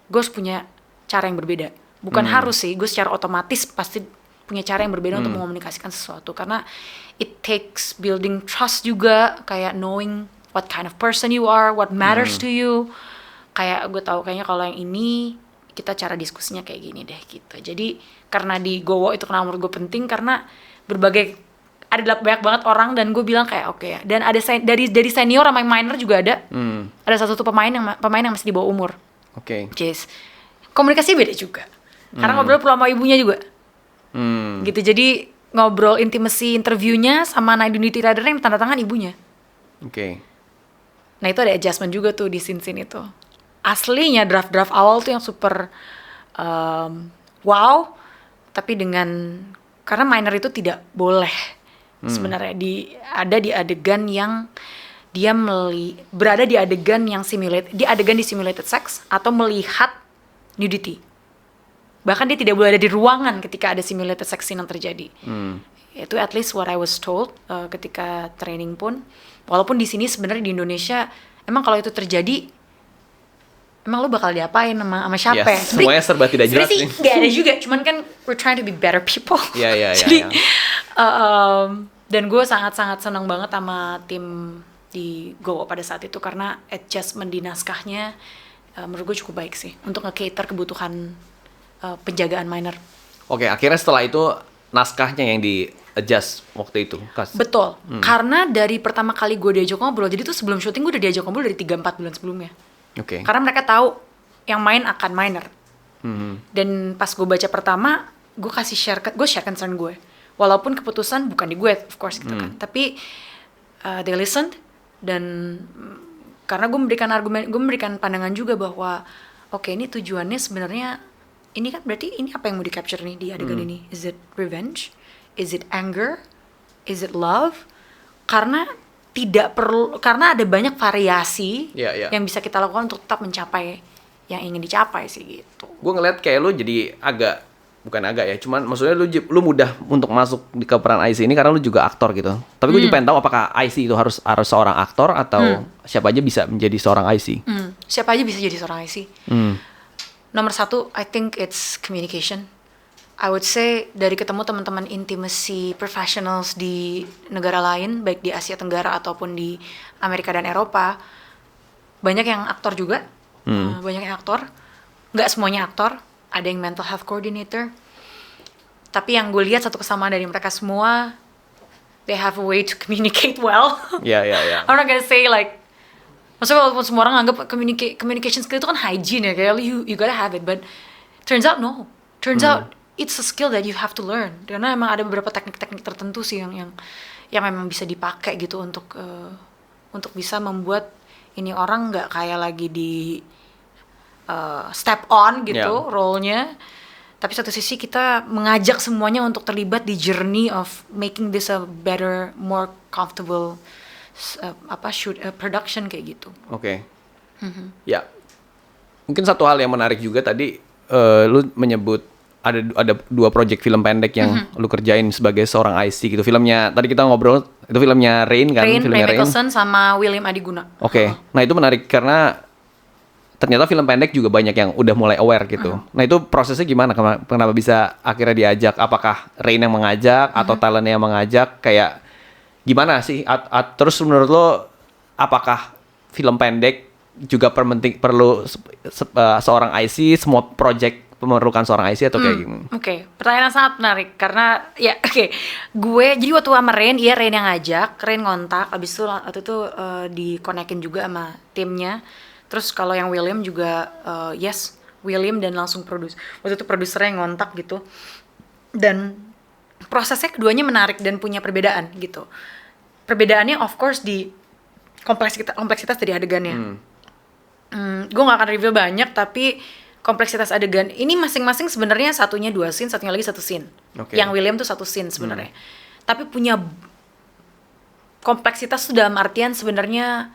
gue harus punya cara yang berbeda. Bukan harus sih, gue secara otomatis pasti punya cara yang berbeda untuk mengomunikasikan sesuatu. Karena it takes building trust juga, kayak knowing what kind of person you are, what matters to you. Kayak gue tahu kayaknya kalau yang ini kita cara diskusinya kayak gini deh gitu. Jadi karena di Gowo itu kenapa menurut gue penting, karena ada banyak banget orang dan gue bilang kayak oke ya. Dan ada dari senior sama yang minor juga ada. Ada satu pemain yang masih di bawah umur. Oke. Jess. Komunikasi beda juga. Karena ngobrol perlu sama ibunya juga. Gitu. Jadi ngobrol intimacy interviewnya sama night duty rider yang tanda tangan ibunya. Oke. Nah itu ada adjustment juga tuh di scene itu. Aslinya draft awal tuh yang super wow, tapi karena minor itu tidak boleh sebenarnya ada di adegan yang dia berada di adegan yang di simulated sex atau melihat nudity. Bahkan dia tidak boleh ada di ruangan ketika ada simulated sex scene yang terjadi. Itu at least what I was told ketika training pun. Walaupun di sini sebenarnya di Indonesia emang kalau itu terjadi, emang lu bakal diapain sama siapa ya? Semuanya serba tidak jelas sih. Gak ada juga, cuman kan we're trying to be better people. Jadi dan gue sangat-sangat senang banget sama tim di Gowo pada saat itu karena adjustment di naskahnya menurut gue cukup baik sih untuk nge-cater kebutuhan penjagaan minor. Oke, akhirnya setelah itu naskahnya yang di-adjust waktu itu? Betul, karena dari pertama kali gue diajak ngobrol, jadi tuh sebelum syuting gue udah diajak ngobrol dari 3-4 bulan sebelumnya. Oke. Karena mereka tahu yang main akan minor. Dan pas gue baca pertama, gue share concern gue. Walaupun keputusan bukan di gue, of course gitu kan. Tapi they listened, dan karena gue memberikan pandangan juga bahwa oke, ini tujuannya sebenarnya ini kan berarti ini apa yang mau di capture nih di adegan ini? Is it revenge? Is it anger? Is it love? Karena tidak perlu, karena ada banyak variasi Iya. yang bisa kita lakukan untuk tetap mencapai yang ingin dicapai sih gitu. Gue ngeliat kayak lu jadi bukan agak ya, cuman maksudnya lu mudah untuk masuk ke peran IC ini karena lu juga aktor gitu. Tapi gue juga pengen tahu apakah IC itu harus seorang aktor atau siapa aja bisa menjadi seorang IC. Siapa aja bisa jadi seorang IC. Nomor satu, I think it's communication. I would say dari ketemu teman-teman intimacy professionals di negara lain, baik di Asia Tenggara ataupun di Amerika dan Eropa, banyak yang aktor juga, banyak yang aktor, nggak semuanya aktor, ada yang mental health coordinator, tapi yang gue lihat satu kesamaan dari mereka semua, they have a way to communicate well. Iya. I'm not gonna say like, maksudnya walaupun semua orang anggap communication skill itu kan hygiene ya, kayak you gotta have it, but turns out no. Turns out it's a skill that you have to learn. Karena emang ada beberapa teknik-teknik tertentu sih yang memang bisa dipakai gitu untuk bisa membuat ini orang nggak kayak lagi di step on gitu role-nya. Tapi satu sisi kita mengajak semuanya untuk terlibat di journey of making this a better, more comfortable production kayak gitu. Oke. Ya. Mungkin satu hal yang menarik juga tadi lu menyebut ada 2 project film pendek yang lu kerjain sebagai seorang IC gitu. Filmnya tadi kita ngobrol itu filmnya Rain kan, filmnya Ray Mickelson sama William Adiguna. Oke. Nah, itu menarik karena ternyata film pendek juga banyak yang udah mulai aware gitu. Nah, itu prosesnya gimana? Kenapa bisa akhirnya diajak? Apakah Rain yang mengajak atau talentnya yang mengajak? Kayak gimana sih? Terus menurut lo apakah film pendek juga perlu seorang IC, semua project memerlukan seorang IC atau kayak gimana? Oke, pertanyaan yang sangat menarik karena gue jadi waktu sama Rain yang ngajak, Rain ngontak, abis itu waktu itu dikonekin juga sama timnya. Terus kalau yang William juga William dan langsung waktu itu produsernya yang ngontak gitu. Dan prosesnya keduanya menarik dan punya perbedaan gitu. Perbedaannya of course di kompleksitas dari adegannya. Gue gak akan review banyak, tapi kompleksitas adegan ini masing-masing sebenarnya satunya 2 scene, satunya lagi 1 scene. Okay. Yang William tuh 1 scene sebenarnya. Tapi punya kompleksitas tuh dalam artian sebenarnya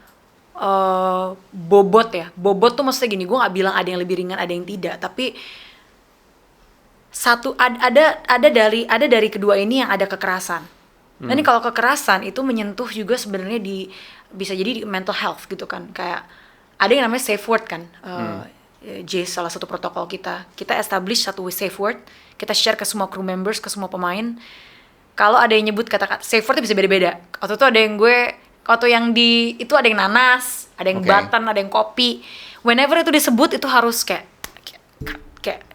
bobot ya. Bobot tuh maksudnya gini, gue gak bilang ada yang lebih ringan, ada yang tidak, tapi ada dari kedua ini yang ada kekerasan. Nah, ini kalau kekerasan itu menyentuh juga sebenarnya bisa jadi di mental health gitu kan. Kayak ada yang namanya safe word kan. J salah satu protokol kita establish satu safe word, kita share ke semua crew members, ke semua pemain. Kalau ada yang nyebut kata-kata safe word itu bisa beda-beda. Waktu itu ada yang itu ada yang nanas, ada yang button, ada yang kopi. Whenever itu disebut itu harus kayak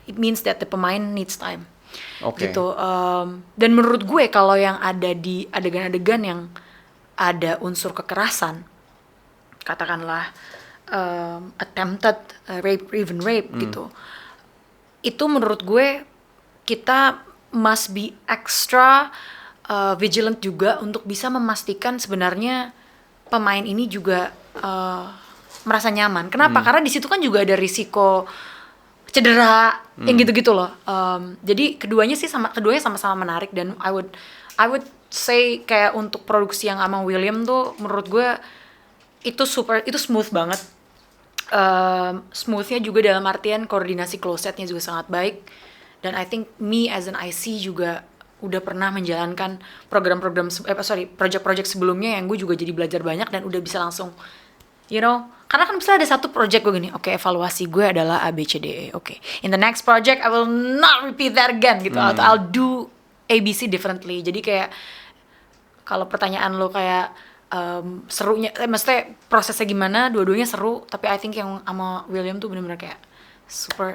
it means that the pemain needs time. Gitu. Dan menurut gue kalau yang ada di adegan-adegan yang ada unsur kekerasan, katakanlah attempted rape, even rape gitu. Itu menurut gue kita must be extra vigilant juga untuk bisa memastikan sebenarnya pemain ini juga merasa nyaman. Kenapa? Karena di situ kan juga ada risiko cedera yang gitu-gitu loh. Jadi keduanya sama-sama menarik dan I would say kayak untuk produksi yang sama William tuh menurut gue itu smooth banget. Smoothnya juga dalam artian koordinasi close setnya juga sangat baik, dan I think me as an IC juga udah pernah menjalankan project-project sebelumnya yang gue juga jadi belajar banyak dan udah bisa langsung karena kan misalnya ada satu project gue gini, evaluasi gue adalah ABCDE, in the next project I will not repeat that again gitu, atau I'll do ABC differently. Jadi kayak kalau pertanyaan lo kayak serunya, maksudnya prosesnya gimana, dua-duanya seru, tapi I think yang sama William tuh benar-benar kayak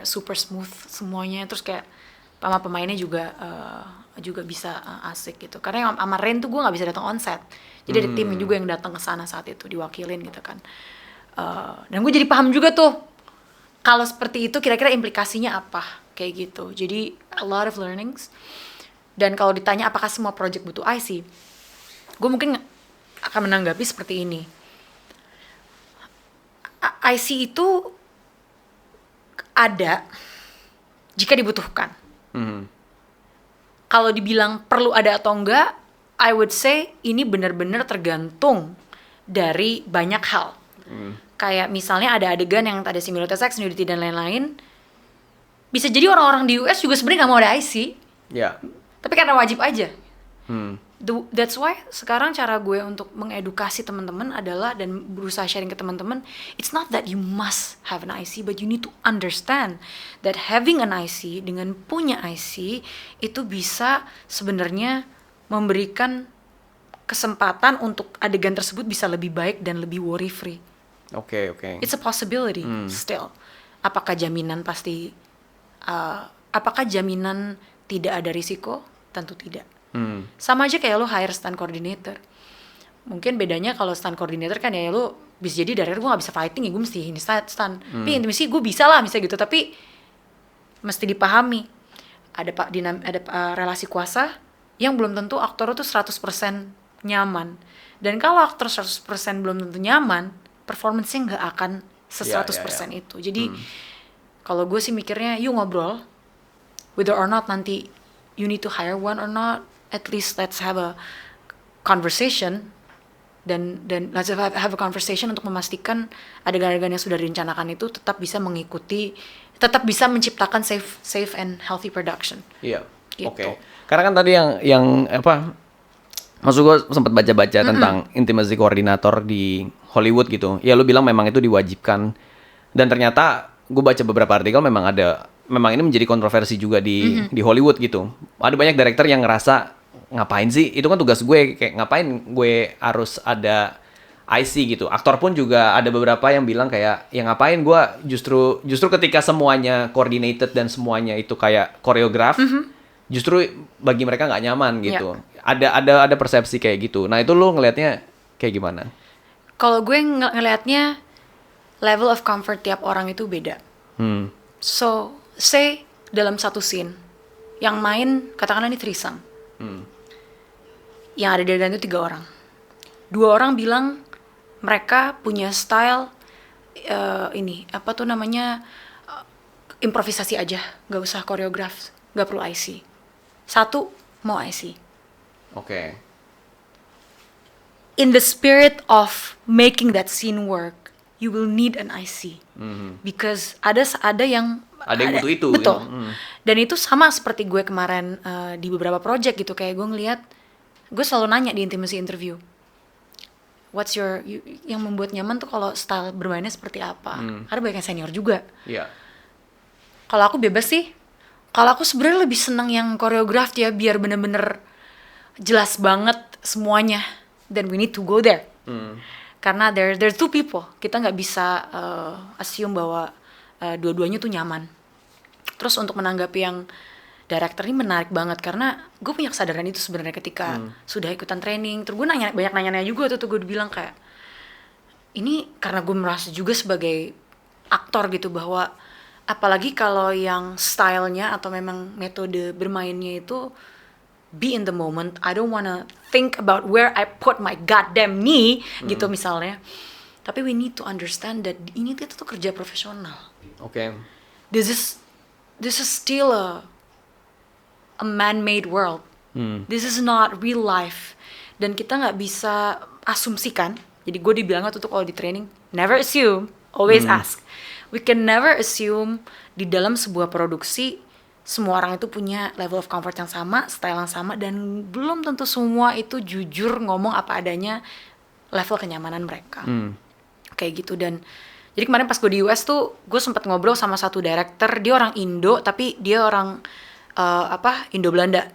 super smooth semuanya, terus kayak sama pemainnya juga bisa asik gitu. Karena yang sama Rain tuh gue nggak bisa datang on set, jadi ada tim juga yang datang ke sana saat itu diwakilin gitu kan. Dan gue jadi paham juga tuh kalau seperti itu kira-kira implikasinya apa kayak gitu. Jadi a lot of learnings. Dan kalau ditanya apakah semua project butuh IC, gue mungkin akan menanggapi seperti ini. IC itu ada jika dibutuhkan. Kalau dibilang perlu ada atau enggak, I would say ini benar-benar tergantung dari banyak hal. Kayak misalnya ada adegan yang ada simulated sex, nudity dan lain-lain. Bisa jadi orang-orang di US juga sebenarnya nggak mau ada IC, Ya. tapi karena wajib aja. Hmm. That's why sekarang cara gue untuk mengedukasi teman-teman adalah dan berusaha sharing ke teman-teman, it's not that you must have an IC, but you need to understand that having an IC, dengan punya IC itu bisa sebenarnya memberikan kesempatan untuk adegan tersebut bisa lebih baik dan lebih worry free. Oke. It's a possibility still. Apakah jaminan pasti? Apakah jaminan tidak ada risiko? Tentu tidak. Sama aja kayak lo hire stunt coordinator. Mungkin bedanya kalau stunt coordinator kan ya lo bisa jadi dari gue gak bisa fighting ya gue mesti ini stunt. Tapi intimasi gue bisa lah misalnya gitu. Tapi mesti dipahami ada relasi kuasa yang belum tentu aktor itu 100% nyaman. Dan kalau aktor 100% belum tentu nyaman, performance-nya gak akan se-100% itu. Jadi kalau gue sih mikirnya yuk ngobrol, whether or not nanti you need to hire one or not, at least let's have a conversation dan let's have a conversation untuk memastikan adegan-adegan yang sudah direncanakan itu tetap bisa mengikuti, tetap bisa menciptakan safe and healthy production. Iya. Gitu. Oke. Karena kan tadi yang apa? Maksud gue sempat baca-baca tentang intimacy koordinator di Hollywood gitu. Ya lu bilang memang itu diwajibkan. Dan ternyata gue baca beberapa artikel memang ini menjadi kontroversi juga di Hollywood gitu. Ada banyak director yang ngerasa ngapain sih? Itu kan tugas gue, kayak ngapain gue harus ada IC gitu. Aktor pun juga ada beberapa yang bilang kayak ya ngapain gue justru ketika semuanya coordinated dan semuanya itu kayak koreograf, justru bagi mereka nggak nyaman gitu. Ada persepsi kayak gitu. Nah, itu lu ngelihatnya kayak gimana? Kalau gue ngelihatnya level of comfort tiap orang itu beda. So, say dalam satu scene yang main katakanlah ini threesome. Yang ada di adegan itu 3 orang. 2 orang bilang mereka punya style improvisasi aja, nggak usah koreograf, nggak perlu IC. 1 mau IC. Oke. In the spirit of making that scene work, you will need an IC. Because ada yang butuh itu. Betul. Gitu. Dan itu sama seperti gue kemarin di beberapa project gitu, kayak gue ngeliat, gue selalu nanya di intimacy interview, what's yang membuat nyaman tuh kalau style bermainnya seperti apa? Ada banyak yang senior juga. Iya. Kalau aku bebas sih. Kalau aku sebenarnya lebih senang yang koreograf ya, biar bener-bener jelas banget semuanya. Then we need to go there. Karena there's 2 people. Kita nggak bisa assume bahwa dua-duanya tuh nyaman. Terus untuk menanggapi yang director ini menarik banget karena gue punya kesadaran itu sebenarnya ketika sudah ikutan training. Terus gue banyak nanya juga tuh gue bilang kayak ini karena gue merasa juga sebagai aktor gitu bahwa apalagi kalau yang stylenya atau memang metode bermainnya itu be in the moment. I don't wanna think about where I put my goddamn knee gitu misalnya. Tapi we need to understand that ini itu tuh kerja profesional. Oke. This is still a man-made world. This is not real life. Dan kita nggak bisa asumsikan. Jadi gue dibilang tuh kalau di training, never assume, always ask. We can never assume di dalam sebuah produksi semua orang itu punya level of comfort yang sama, style yang sama, dan belum tentu semua itu jujur ngomong apa adanya level kenyamanan mereka. Kayak gitu. Dan jadi kemarin pas gue di US tuh gue sempat ngobrol sama satu director, dia orang Indo tapi dia orang Indo Belanda.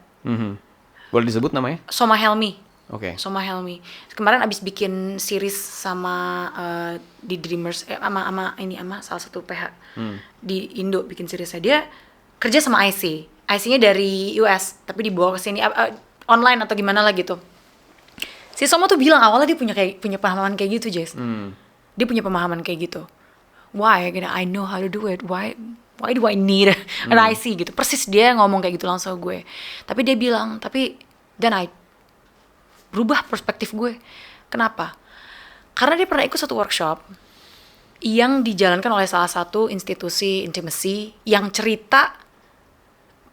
Boleh disebut namanya? Soma Helmi. Oke. Soma Helmi. Kemarin abis bikin series sama di Dreamers sama salah satu PH di Indo bikin seriesnya. Dia kerja sama IC. IC-nya dari US tapi dibawa ke sini online atau gimana lah gitu. Si Soma tuh bilang awalnya dia punya pemahaman kayak gitu, Jess. Dia punya pemahaman kayak gitu. Why? I know how to do it. Why do I need an IC gitu? Persis dia ngomong kayak gitu langsung gue. Tapi dia bilang, then I berubah perspektif gue. Kenapa? Karena dia pernah ikut satu workshop yang dijalankan oleh salah satu institusi intimacy yang cerita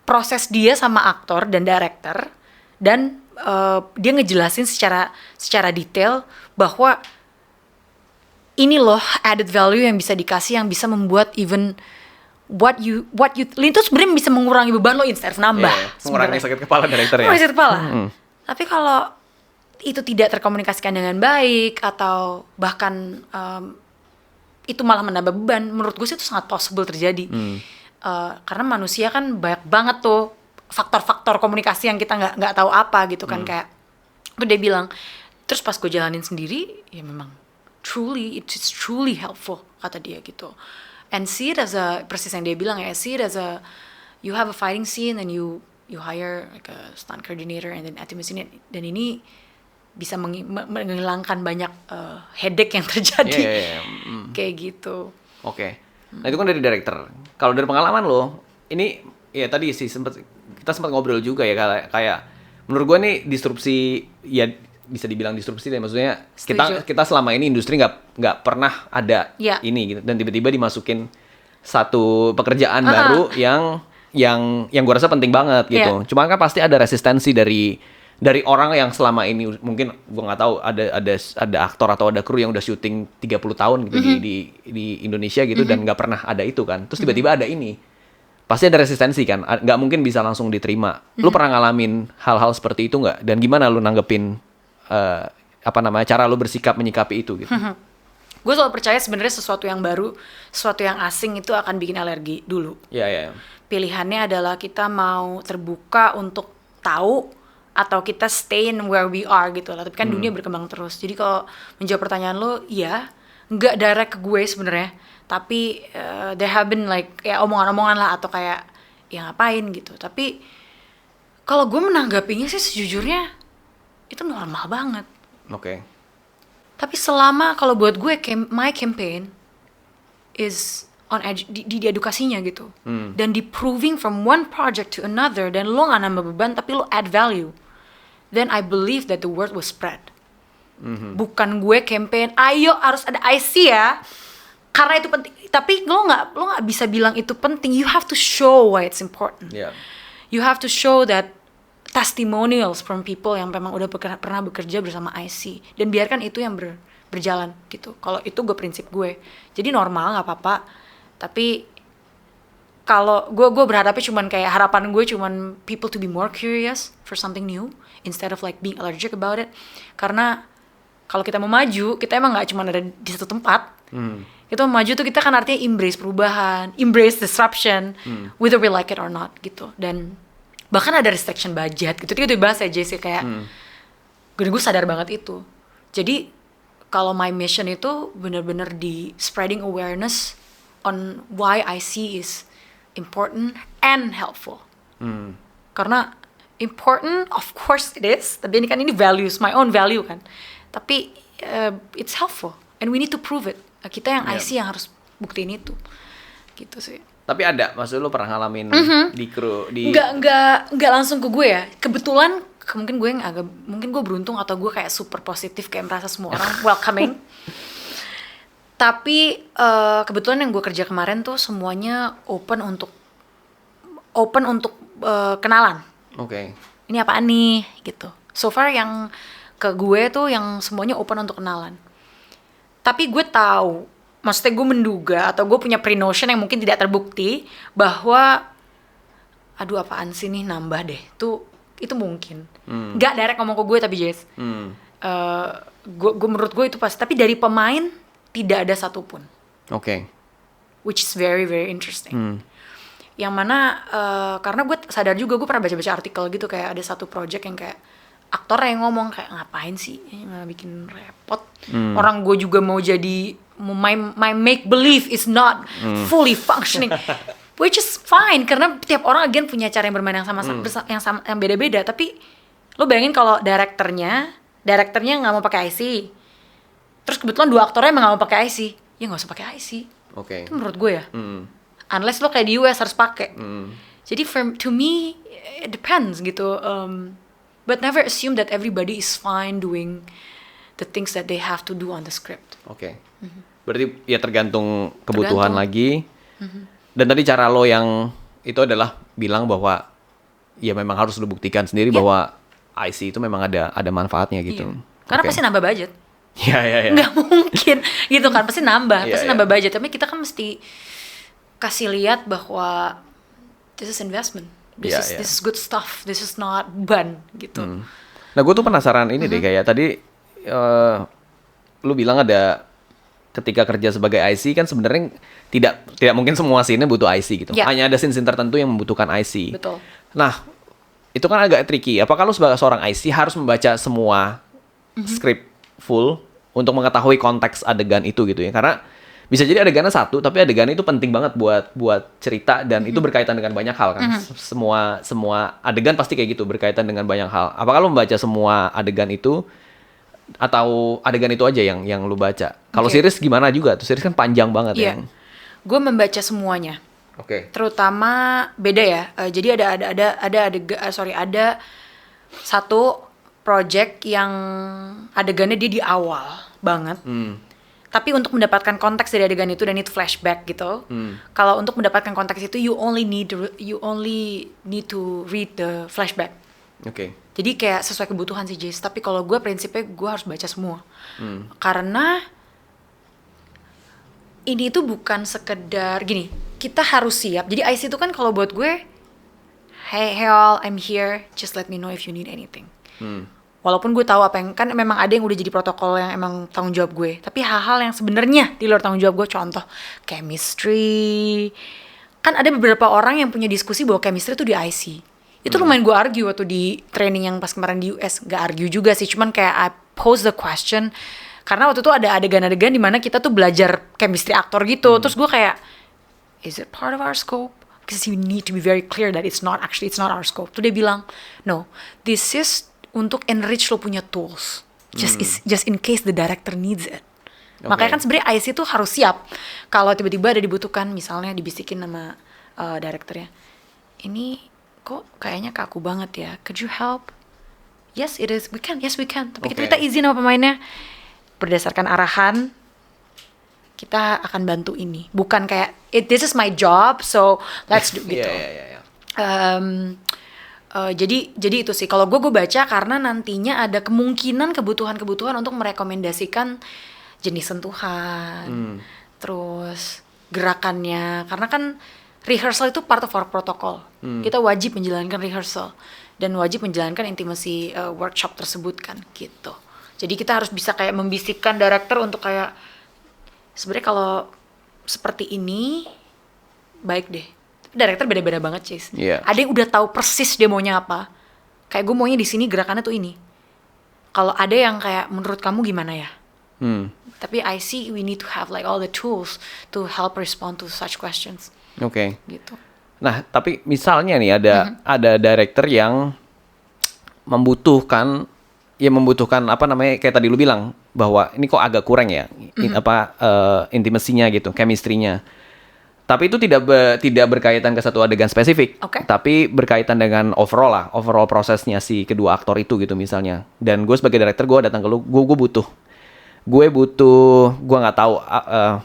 proses dia sama aktor dan director, dan dia ngejelasin secara detail bahwa ini loh added value yang bisa dikasih, yang bisa membuat even what you itu sebenarnya bisa mengurangi beban lo instead of nambah. Mengurangi sakit kepala director ya. Mengurangi sakit kepala. Tapi kalau itu tidak terkomunikasikan dengan baik atau bahkan itu malah menambah beban, menurut gue sih itu sangat possible terjadi. Karena manusia kan banyak banget tuh faktor-faktor komunikasi yang kita nggak tahu apa gitu kan. Kayak dia bilang, terus pas gue jalanin sendiri ya memang it's truly helpful kata dia gitu. And see it as a, persis yang dia bilang ya, see it as a, you have a fighting scene and you hire like a stunt coordinator and then acting scene, dan ini bisa menghilangkan banyak headache yang terjadi. Kayak gitu. Oke. Nah itu kan dari director. Kalau dari pengalaman lo, ini ya tadi sih kita sempat ngobrol juga ya, kayak menurut gue nih disrupsi, ya bisa dibilang disrupsi deh, maksudnya kita selama ini industri nggak pernah ada ini gitu, dan tiba-tiba dimasukin satu pekerjaan baru yang gue rasa penting banget gitu. Cuman kan pasti ada resistensi dari orang yang selama ini, mungkin gue nggak tahu, ada aktor atau ada kru yang udah syuting 30 tahun gitu di Indonesia gitu, dan nggak pernah ada itu kan. Terus tiba-tiba ada ini, pasti ada resistensi kan, nggak mungkin bisa langsung diterima. Lu pernah ngalamin hal-hal seperti itu nggak? Dan gimana lu nanggepin cara lu bersikap menyikapi itu gitu? Gue selalu percaya sebenarnya sesuatu yang baru, sesuatu yang asing itu akan bikin alergi dulu. Pilihannya adalah kita mau terbuka untuk tahu atau kita stay in where we are gitu lah. Tapi kan dunia berkembang terus. Jadi kalau menjawab pertanyaan lo, ya nggak direct ke gue sebenarnya, tapi there have been like ya omongan-omongan lah atau kayak ya ngapain gitu. Tapi kalau gue menanggapinya sih sejujurnya itu normal banget. Tapi selama kalau buat gue my campaign is on di edukasinya gitu, dan di proving from one project to another, dan lo nggak nambah beban tapi lo add value, then I believe that the word will spread. Bukan gue campaign ayo harus ada IC ya karena itu penting, tapi lo nggak bisa bilang itu penting. You have to show why it's important. You have to show that testimonials from people yang memang udah pernah bekerja bersama IC, dan biarkan itu yang berjalan gitu. Kalau itu gue prinsip gue, jadi normal, nggak apa-apa. Tapi kalau gue berharapnya cuman kayak harapan gue cuman people to be more curious for something new instead of like being allergic about it. Karena kalau kita mau maju, kita emang nggak cuma ada di satu tempat. Kita mau maju tuh kita kan artinya embrace perubahan, embrace disruption, whether we like it or not gitu. Dan bahkan ada restriction budget gitu, itu dibahas ya JC, kayak gue sadar banget itu. Jadi kalau my mission itu benar-benar di spreading awareness on why IC is important and helpful. Karena important of course it is, tapi ini kan ini values, my own value kan, tapi it's helpful and we need to prove it. Kita yang IC yang harus buktiin itu gitu sih. Tapi ada, maksud lu pernah ngalamin di kru di Nggak langsung ke gue ya. Kebetulan mungkin gue yang mungkin gue beruntung atau gue kayak super positif, kayak merasa semua orang welcoming. Tapi kebetulan yang gue kerja kemarin tuh semuanya open untuk kenalan. Ini apaan nih gitu. So far yang ke gue tuh yang semuanya open untuk kenalan. Tapi gue tahu, maksudnya gue menduga atau gue punya pre-notion yang mungkin tidak terbukti bahwa aduh apaan sih nih nambah deh. Itu mungkin. Nggak direct ngomong ke gue tapi Jess. Gue menurut gue itu pasti. Tapi dari pemain tidak ada satupun. Which is very very interesting. Yang mana karena gue sadar juga, gue pernah baca-baca artikel gitu, kayak ada satu project yang kayak aktor yang ngomong kayak ngapain sih malah bikin repot. Orang gue juga mau jadi my make believe is not fully functioning, which is fine karena tiap orang again punya cara yang bermain yang sama yang beda-beda. Tapi lo bayangin kalau direkturnya nggak mau pakai IC, terus kebetulan dua aktornya emang nggak mau pakai IC, ya nggak usah pakai IC. Itu menurut gue ya. Unless lo kayak di US harus pakai. Jadi to me it depends gitu. But never assume that everybody is fine doing the things that they have to do on the script. Berarti ya tergantung kebutuhan lagi. Dan tadi cara lo yang itu adalah bilang bahwa ya memang harus lo buktikan sendiri bahwa IC itu memang ada manfaatnya gitu. Karena pasti nambah budget. Ya. Nggak mungkin gitu kan, pasti nambah, Iya, pasti iya. nambah budget. Tapi kita kan mesti kasih lihat bahwa this is investment, Iya, iya. this is good stuff, this is not ban gitu. Nah, gue tuh penasaran ini deh, kayak tadi lu bilang ada ketika kerja sebagai IC kan sebenarnya tidak mungkin semua scene butuh IC gitu. Ya. Hanya ada scene-scene tertentu yang membutuhkan IC. Betul. Nah, itu kan agak tricky. Apakah lu sebagai seorang IC harus membaca semua script full untuk mengetahui konteks adegan itu gitu ya? Karena bisa jadi adegannya satu, tapi adegan itu penting banget buat cerita dan itu berkaitan dengan banyak hal kan. Semua adegan pasti kayak gitu, berkaitan dengan banyak hal. Apakah lu membaca semua adegan itu atau adegan itu aja yang lu baca? Kalau Oke. series gimana juga? Tuh series kan panjang banget ya. Iya. Gue membaca semuanya. Oke. Terutama beda ya. Jadi ada satu project yang adegannya dia di awal banget. Tapi untuk mendapatkan konteks dari adegan itu dan itu flashback gitu. Kalau untuk mendapatkan konteks itu you only need to read the flashback. Oke. Jadi kayak sesuai kebutuhan sih Jace. Tapi kalau gue prinsipnya gue harus baca semua. Karena ini tuh bukan sekedar gini. Kita harus siap. Jadi IC itu kan kalau buat gue, hey all, I'm here. Just let me know if you need anything. Walaupun gue tahu apa yang kan memang ada yang udah jadi protokol yang emang tanggung jawab gue. Tapi hal-hal yang sebenarnya di luar tanggung jawab gue, contoh chemistry. Kan ada beberapa orang yang punya diskusi bahwa chemistry itu di IC. Itu lumayan gue argue waktu di training yang pas kemarin di US. Gak argue juga sih, cuman kayak I pose the question. Karena waktu itu ada adegan-adegan di mana kita tuh belajar chemistry aktor gitu. Terus gue kayak, is it part of our scope? Because you need to be very clear that it's not our scope. Tuh dia bilang, no, this is untuk enrich lo punya tools. Just in case the director needs it. Okay. Makanya kan sebenarnya IC tuh harus siap. Kalau tiba-tiba ada dibutuhkan, misalnya dibisikin sama directornya, ini kok kayaknya kaku banget ya, could you help? Yes it is, we can. Tapi kita izin sama pemainnya, berdasarkan arahan kita akan bantu ini. Bukan kayak this is my job so let's do gitu. Iya. Jadi itu sih kalau gue baca karena nantinya ada kemungkinan kebutuhan untuk merekomendasikan jenis sentuhan, terus gerakannya, karena kan rehearsal itu part of our protocol. Kita wajib menjalankan rehearsal dan wajib menjalankan intimacy workshop tersebut kan gitu. Jadi kita harus bisa kayak membisikkan director untuk kayak sebenarnya kalau seperti ini baik deh. Director beda-beda banget, Cis. Iya. Ada yang udah tahu persis dia maunya apa. Kayak gue maunya di sini gerakannya tuh ini. Kalau ada yang kayak menurut kamu gimana ya? Tapi I see we need to have like all the tools to help respond to such questions. Oke. Gitu. Nah, tapi misalnya nih ada director yang membutuhkan apa namanya, kayak tadi lu bilang bahwa ini kok agak kurang ya intimasinya gitu, chemistry-nya. Tapi itu tidak berkaitan ke satu adegan spesifik, tapi berkaitan dengan overall prosesnya si kedua aktor itu gitu misalnya. Dan gue sebagai director, gue datang ke lu, gue butuh, gue nggak tahu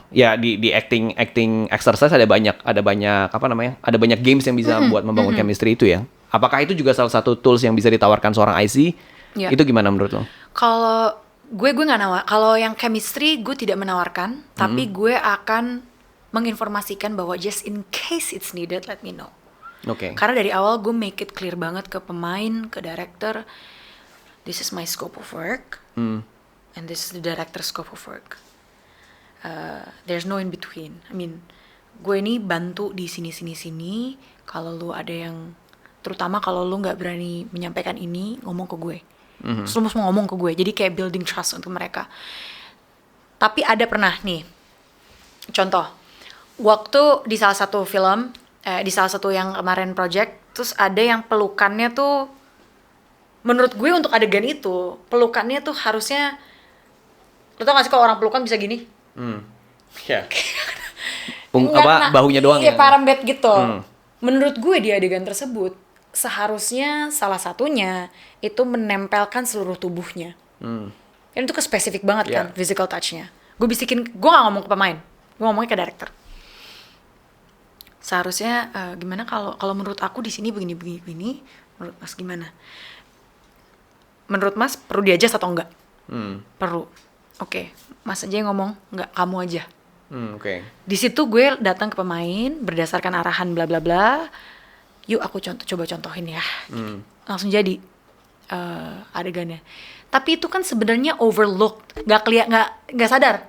ya di acting exercise ada banyak apa namanya, ada banyak games yang bisa buat membangun chemistry itu ya. Apakah itu juga salah satu tools yang bisa ditawarkan seorang IC? Yeah. Itu gimana menurut lo? Kalau gue nggak nawar. Kalau yang chemistry gue tidak menawarkan, tapi gue akan menginformasikan bahwa just in case it's needed, let me know. Oke. Karena dari awal gue make it clear banget ke pemain, ke director, this is my scope of work, and this is the director's scope of work. There's no in between. I mean, gue ini bantu di sini. Kalau lu ada yang, terutama kalau lu nggak berani menyampaikan ini, ngomong ke gue. Terus lu mau ngomong ke gue. Jadi kayak building trust untuk mereka. Tapi ada pernah nih, contoh. Waktu di salah satu film, di salah satu yang kemarin project, terus ada yang pelukannya tuh, menurut gue untuk adegan itu, pelukannya tuh harusnya, lo tau gak sih kalau orang pelukan bisa gini? Ya. Bahunya doang ya? Iya, parambet gitu. Menurut gue di adegan tersebut, seharusnya salah satunya itu menempelkan seluruh tubuhnya. Dan itu spesifik banget kan, physical touch-nya. Gue bisikin, gue gak ngomong ke pemain, gue ngomongnya ke director. Seharusnya gimana kalau menurut aku di sini begini, menurut Mas gimana? Menurut Mas perlu di-adjust atau enggak? Perlu. Oke, Mas aja yang ngomong, nggak kamu aja. Oke. Di situ gue datang ke pemain berdasarkan arahan bla bla bla. Yuk aku coba contohin ya. Langsung jadi adegannya. Tapi itu kan sebenarnya overlooked, nggak sadar.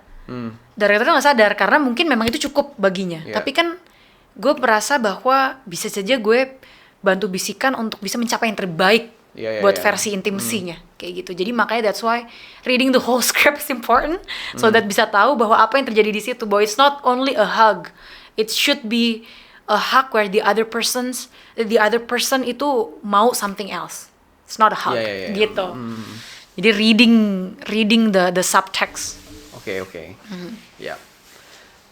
Director nggak sadar karena mungkin memang itu cukup baginya. Yeah. Tapi kan gue merasa bahwa bisa saja gue bantu bisikan untuk bisa mencapai yang terbaik buat versi intimasinya kayak gitu. Jadi makanya that's why reading the whole script is important so that bisa tahu bahwa apa yang terjadi di situ. Bahwa it's not only a hug, it should be a hug where the other person itu mau something else. It's not a hug gitu. Jadi reading the subtext. Oke. Ya.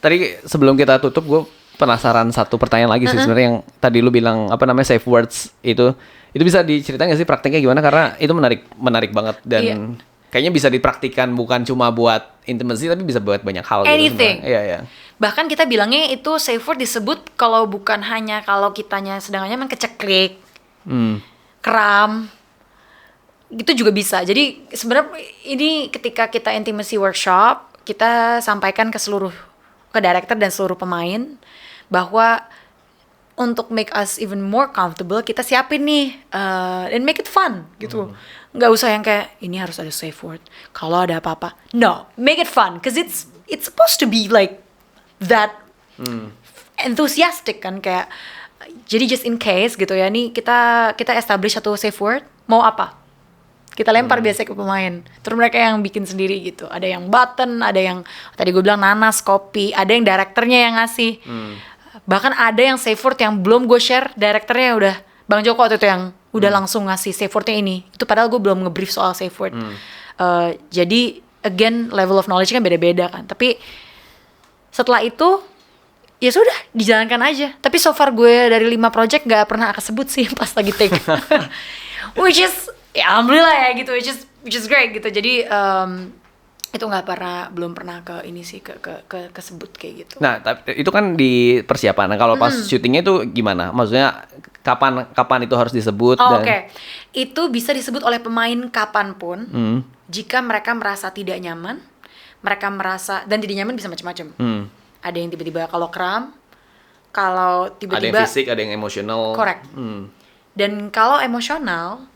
Tadi sebelum kita tutup gue penasaran satu pertanyaan lagi sih sebenarnya yang tadi lu bilang apa namanya safe words itu bisa diceritain nggak sih praktiknya gimana karena itu menarik banget dan kayaknya bisa dipraktikan bukan cuma buat intimacy tapi bisa buat banyak hal Anything. gitu. Iya. Bahkan kita bilangnya itu safe word disebut kalau bukan hanya kalau kitanya sedang nyaman keceklik, kram, itu juga bisa. Jadi sebenarnya ini ketika kita intimacy workshop kita sampaikan ke director dan seluruh pemain bahwa untuk make us even more comfortable kita siapin nih and make it fun gitu. Nggak usah yang kayak ini harus ada safe word kalau ada apa-apa. No, make it fun because it's supposed to be like that enthusiastic kan kayak jadi just in case gitu ya nih kita establish satu safe word mau apa kita lempar biasa ke pemain terus mereka yang bikin sendiri gitu ada yang button ada yang tadi gue bilang nanas kopi ada yang direkturnya yang ngasih bahkan ada yang safe word yang belum gue share direkturnya udah Bang Joko waktu itu yang udah langsung ngasih safe wordnya ini itu padahal gue belum ngebrief soal safe word jadi again level of knowledge kan beda-beda kan tapi setelah itu ya sudah dijalankan aja tapi so far gue dari 5 project nggak pernah kesebut sih pas lagi take which is ya alhamdulillah ya gitu which is great gitu jadi itu belum pernah ke ini sih ke kesebut kayak gitu. Nah, tapi itu kan di persiapan. Nah, kalau pas syutingnya itu gimana? Maksudnya kapan itu harus disebut? Oke. Itu bisa disebut oleh pemain kapanpun. Jika mereka merasa tidak nyaman, dan tidak nyaman bisa macam-macam. Ada yang tiba-tiba kalau kram, kalau tiba-tiba ada yang fisik, ada yang emosional. Correct. Dan kalau emosional,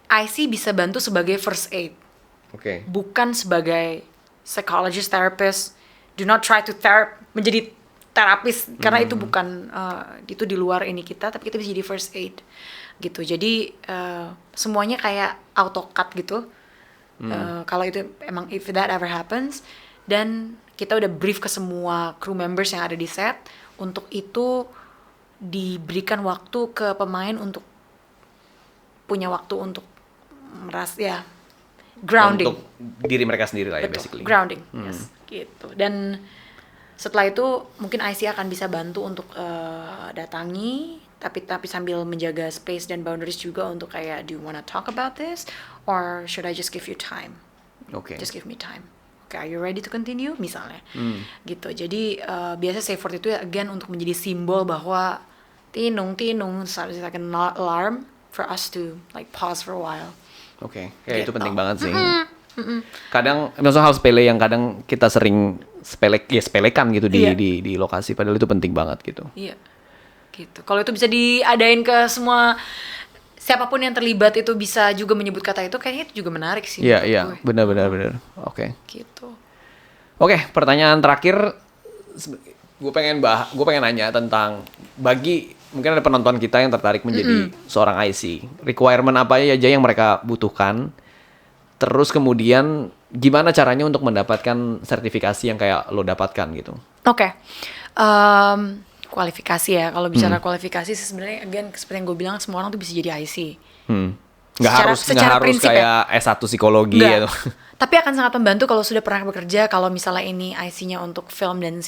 IC bisa bantu sebagai first aid. Bukan sebagai psychologist, therapist. Do not try to menjadi terapis karena itu bukan itu di luar ini kita, tapi kita bisa jadi first aid gitu. Jadi semuanya kayak AutoCAD gitu. Kalau itu emang if that ever happens dan kita udah brief ke semua crew members yang ada di set untuk itu diberikan waktu ke pemain untuk punya waktu untuk merasa grounding untuk diri mereka sendiri lah ya. Betul, basically grounding yes gitu dan setelah itu mungkin IC akan bisa bantu untuk datangi tapi sambil menjaga space dan boundaries juga untuk kayak do you wanna talk about this or should I just give you time just give me time are you ready to continue misalnya gitu jadi biasa safe word itu again untuk menjadi simbol bahwa tinung seharusnya like an alarm for us to like pause for a while. Ya itu penting banget sih. Kadang maksudnya hal sepele yang kadang kita sering sepelekan gitu di lokasi padahal itu penting banget gitu. Iya. Gitu. Kalau itu bisa diadain ke semua siapapun yang terlibat itu bisa juga menyebut kata itu kayaknya itu juga menarik sih. Iya, benar. Gitu. Pertanyaan terakhir gue pengen nanya tentang bagi mungkin ada penonton kita yang tertarik menjadi seorang IC. Requirement apa aja yang mereka butuhkan? Terus kemudian gimana caranya untuk mendapatkan sertifikasi yang kayak lo dapatkan gitu? Kualifikasi ya. Kalau bicara kualifikasi sebenarnya again seperti yang gue bilang semua orang tuh bisa jadi IC. Nggak harus kayak S1 psikologi gitu. Tapi akan sangat membantu kalau sudah pernah bekerja. Kalau misalnya ini IC-nya untuk film dan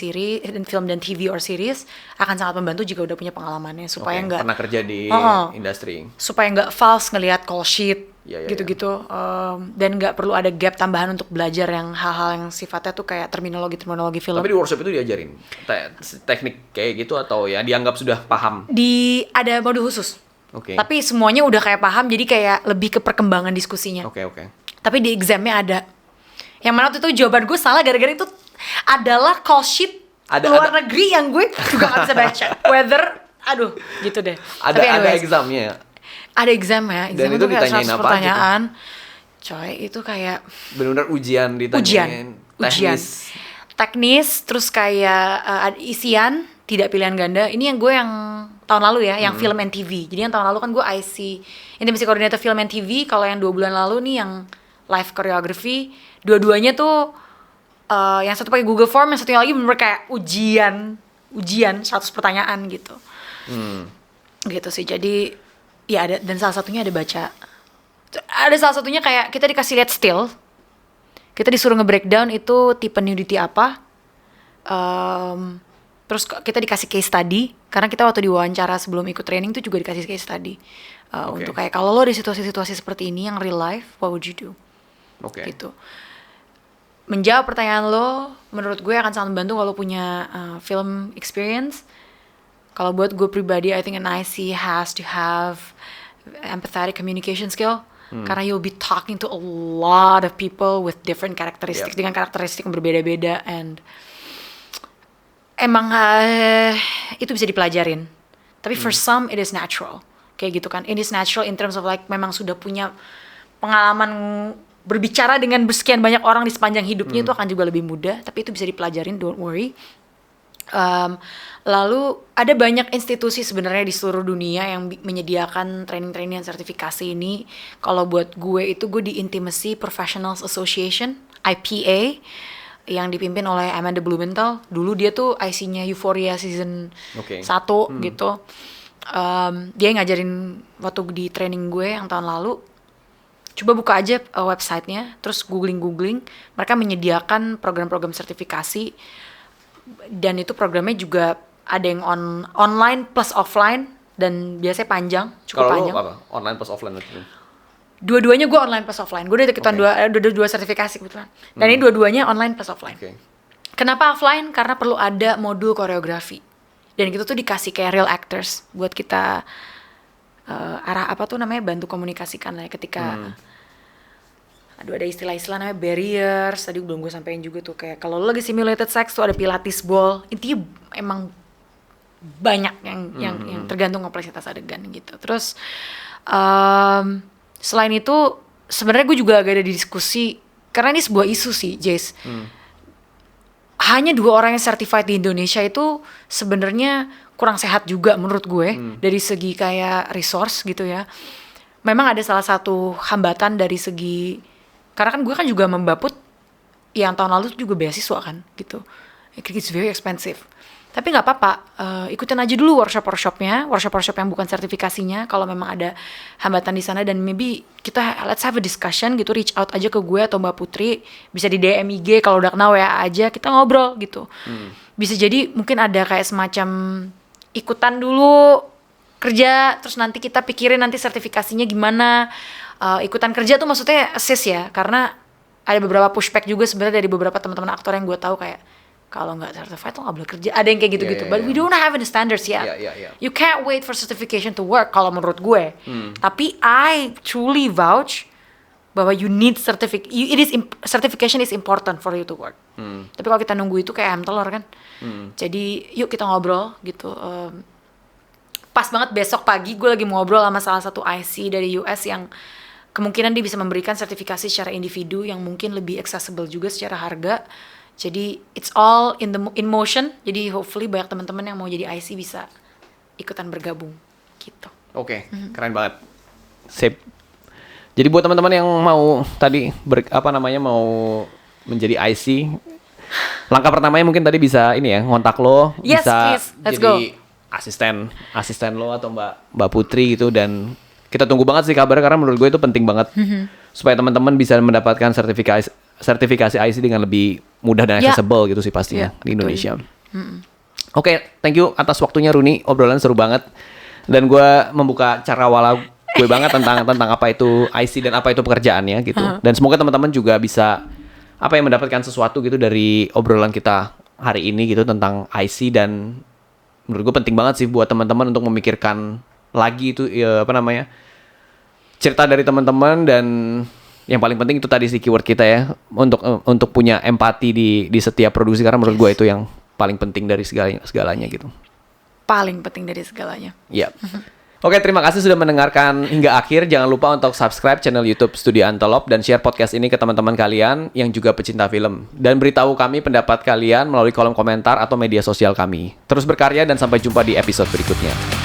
TV or series, akan sangat membantu jika udah punya pengalamannya supaya nggak pernah kerja di industri. Supaya nggak false ngelihat call sheet gitu-gitu. Dan nggak perlu ada gap tambahan untuk belajar yang hal-hal yang sifatnya tuh kayak terminologi film. Tapi di workshop itu diajarin teknik kayak gitu atau ya dianggap sudah paham? Ada modul khusus. Tapi semuanya udah kayak paham, jadi kayak lebih ke perkembangan diskusinya. Tapi di examnya ada Yang mana waktu itu jawaban gue salah gara-gara itu adalah call sheet luar negeri yang gue juga gak bisa baca. Weather, aduh gitu deh. Ada anyways, examnya. Ada exam ya. Dan itu kayak ditanyain 100 apa pertanyaan. Coy, itu kayak benar-benar ujian ditanyain. Ujian. Teknis, terus kayak isian, tidak pilihan ganda. Ini yang tahun lalu ya, yang film and TV. Jadi yang tahun lalu kan gue IC, Intimacy Coordinator Film and TV. Kalau yang 2 bulan lalu nih yang live choreography. Dua-duanya tuh yang satu pakai Google Form, yang satunya lagi bener kayak ujian 100 pertanyaan gitu. Gitu sih. Jadi ya ada, dan salah satunya ada baca. Ada salah satunya kayak kita dikasih lihat still. Kita disuruh nge-breakdown itu tipe nudity apa. Terus kita dikasih case study karena kita waktu diwawancara sebelum ikut training tuh juga dikasih case study. Untuk kayak kalau lo di situasi-situasi seperti ini yang real life, what would you do? Gitu. Menjawab pertanyaan lo, menurut gue akan sangat membantu kalau punya film experience. Kalau buat gue pribadi, I think an IC has to have empathetic communication skill. Karena you'll be talking to a lot of people with different characteristics, dengan karakteristik yang berbeda-beda, and emang itu bisa dipelajarin. Tapi for some it is natural, kayak gitu kan. It is natural in terms of like memang sudah punya pengalaman berbicara dengan sekian banyak orang di sepanjang hidupnya, itu akan juga lebih mudah. Tapi itu bisa dipelajarin, don't worry. Lalu ada banyak institusi sebenarnya di seluruh dunia yang menyediakan training-training dan sertifikasi ini. Kalau buat gue itu gue di Intimacy Professionals Association, IPA, yang dipimpin oleh Amanda Blumenthal. Dulu dia tuh IC-nya Euphoria season 1 gitu. Dia ngajarin waktu di training gue yang tahun lalu. Coba buka aja websitenya, terus googling. Mereka menyediakan program-program sertifikasi, dan itu programnya juga ada yang online plus offline, dan biasanya cukup panjang. Kalau apa? Online plus offline itu? Dua-duanya gue online plus offline. Gue udah ikutan dua sertifikasi kebetulan. Dan ini dua-duanya online plus offline. Kenapa offline? Karena perlu ada modul koreografi. Dan gitu tuh dikasih kayak real actors buat kita bantu komunikasikan lah ya ketika ada istilah-istilah namanya barriers. Tadi belum gue sampein juga tuh, kayak kalau lo lagi simulated sex tuh ada pilates ball. Intinya emang banyak yang tergantung kompleksitas adegan gitu. Terus selain itu sebenarnya gue juga agak ada di diskusi, karena ini sebuah isu sih, Jace. Hanya 2 orang yang certified di Indonesia itu sebenarnya kurang sehat juga menurut gue, dari segi kayak resource gitu ya. Memang ada salah satu hambatan dari segi, karena kan gue kan juga membaput yang tahun lalu juga beasiswa kan gitu. It's very expensive. Tapi nggak apa-apa, ikutin aja dulu workshop yang bukan sertifikasinya. Kalau memang ada hambatan di sana, dan maybe kita let's have a discussion gitu, reach out aja ke gue atau Mbak Putri, bisa di DM IG, kalau udah kenal WA aja, kita ngobrol gitu. Bisa jadi mungkin ada kayak semacam ikutan dulu kerja, terus nanti kita pikirin nanti sertifikasinya gimana. Ikutan kerja tuh maksudnya assist ya, karena ada beberapa pushback juga sebenarnya dari beberapa teman-teman aktor yang gue tahu, kayak kalau nggak certified lo nggak boleh kerja, ada yang kayak gitu-gitu. But we don't have any standards yet. You can't wait for certification to work kalau menurut gue. Tapi I truly vouch bahwa you need certification is important for you to work. Tapi kalau kita nunggu itu kayak ayam telur kan. Jadi yuk kita ngobrol gitu. Pas banget besok pagi gue lagi ngobrol sama salah satu IC dari US yang kemungkinan dia bisa memberikan sertifikasi secara individu yang mungkin lebih accessible juga secara harga. Jadi it's all in motion. Jadi hopefully banyak teman-teman yang mau jadi IC bisa ikutan bergabung gitu. Oke, keren banget. Sip. Jadi buat teman-teman yang mau tadi mau menjadi IC, langkah pertamanya mungkin tadi bisa ini ya, ngontak lo, yes, bisa please. Let's jadi asisten lo atau Mbak Putri gitu, dan kita tunggu banget sih kabarnya, karena menurut gue itu penting banget supaya teman-teman bisa mendapatkan sertifikasi IC dengan lebih mudah dan accessible gitu sih pastinya di Indonesia. Oke, thank you atas waktunya Runi, obrolan seru banget, dan gue membuka cakrawala gue banget tentang apa itu IC dan apa itu pekerjaannya gitu. Dan semoga teman-teman juga bisa mendapatkan sesuatu gitu dari obrolan kita hari ini gitu tentang IC, dan menurut gue penting banget sih buat teman-teman untuk memikirkan lagi itu cerita dari teman-teman, dan yang paling penting itu tadi sih keyword kita ya, untuk punya empati di setiap produksi, karena menurut gue itu yang paling penting dari segalanya gitu. Paling penting dari segalanya. Iya. Oke, terima kasih sudah mendengarkan hingga akhir. Jangan lupa untuk subscribe channel YouTube Studio Antelope dan share podcast ini ke teman-teman kalian yang juga pecinta film. Dan beritahu kami pendapat kalian melalui kolom komentar atau media sosial kami. Terus berkarya dan sampai jumpa di episode berikutnya.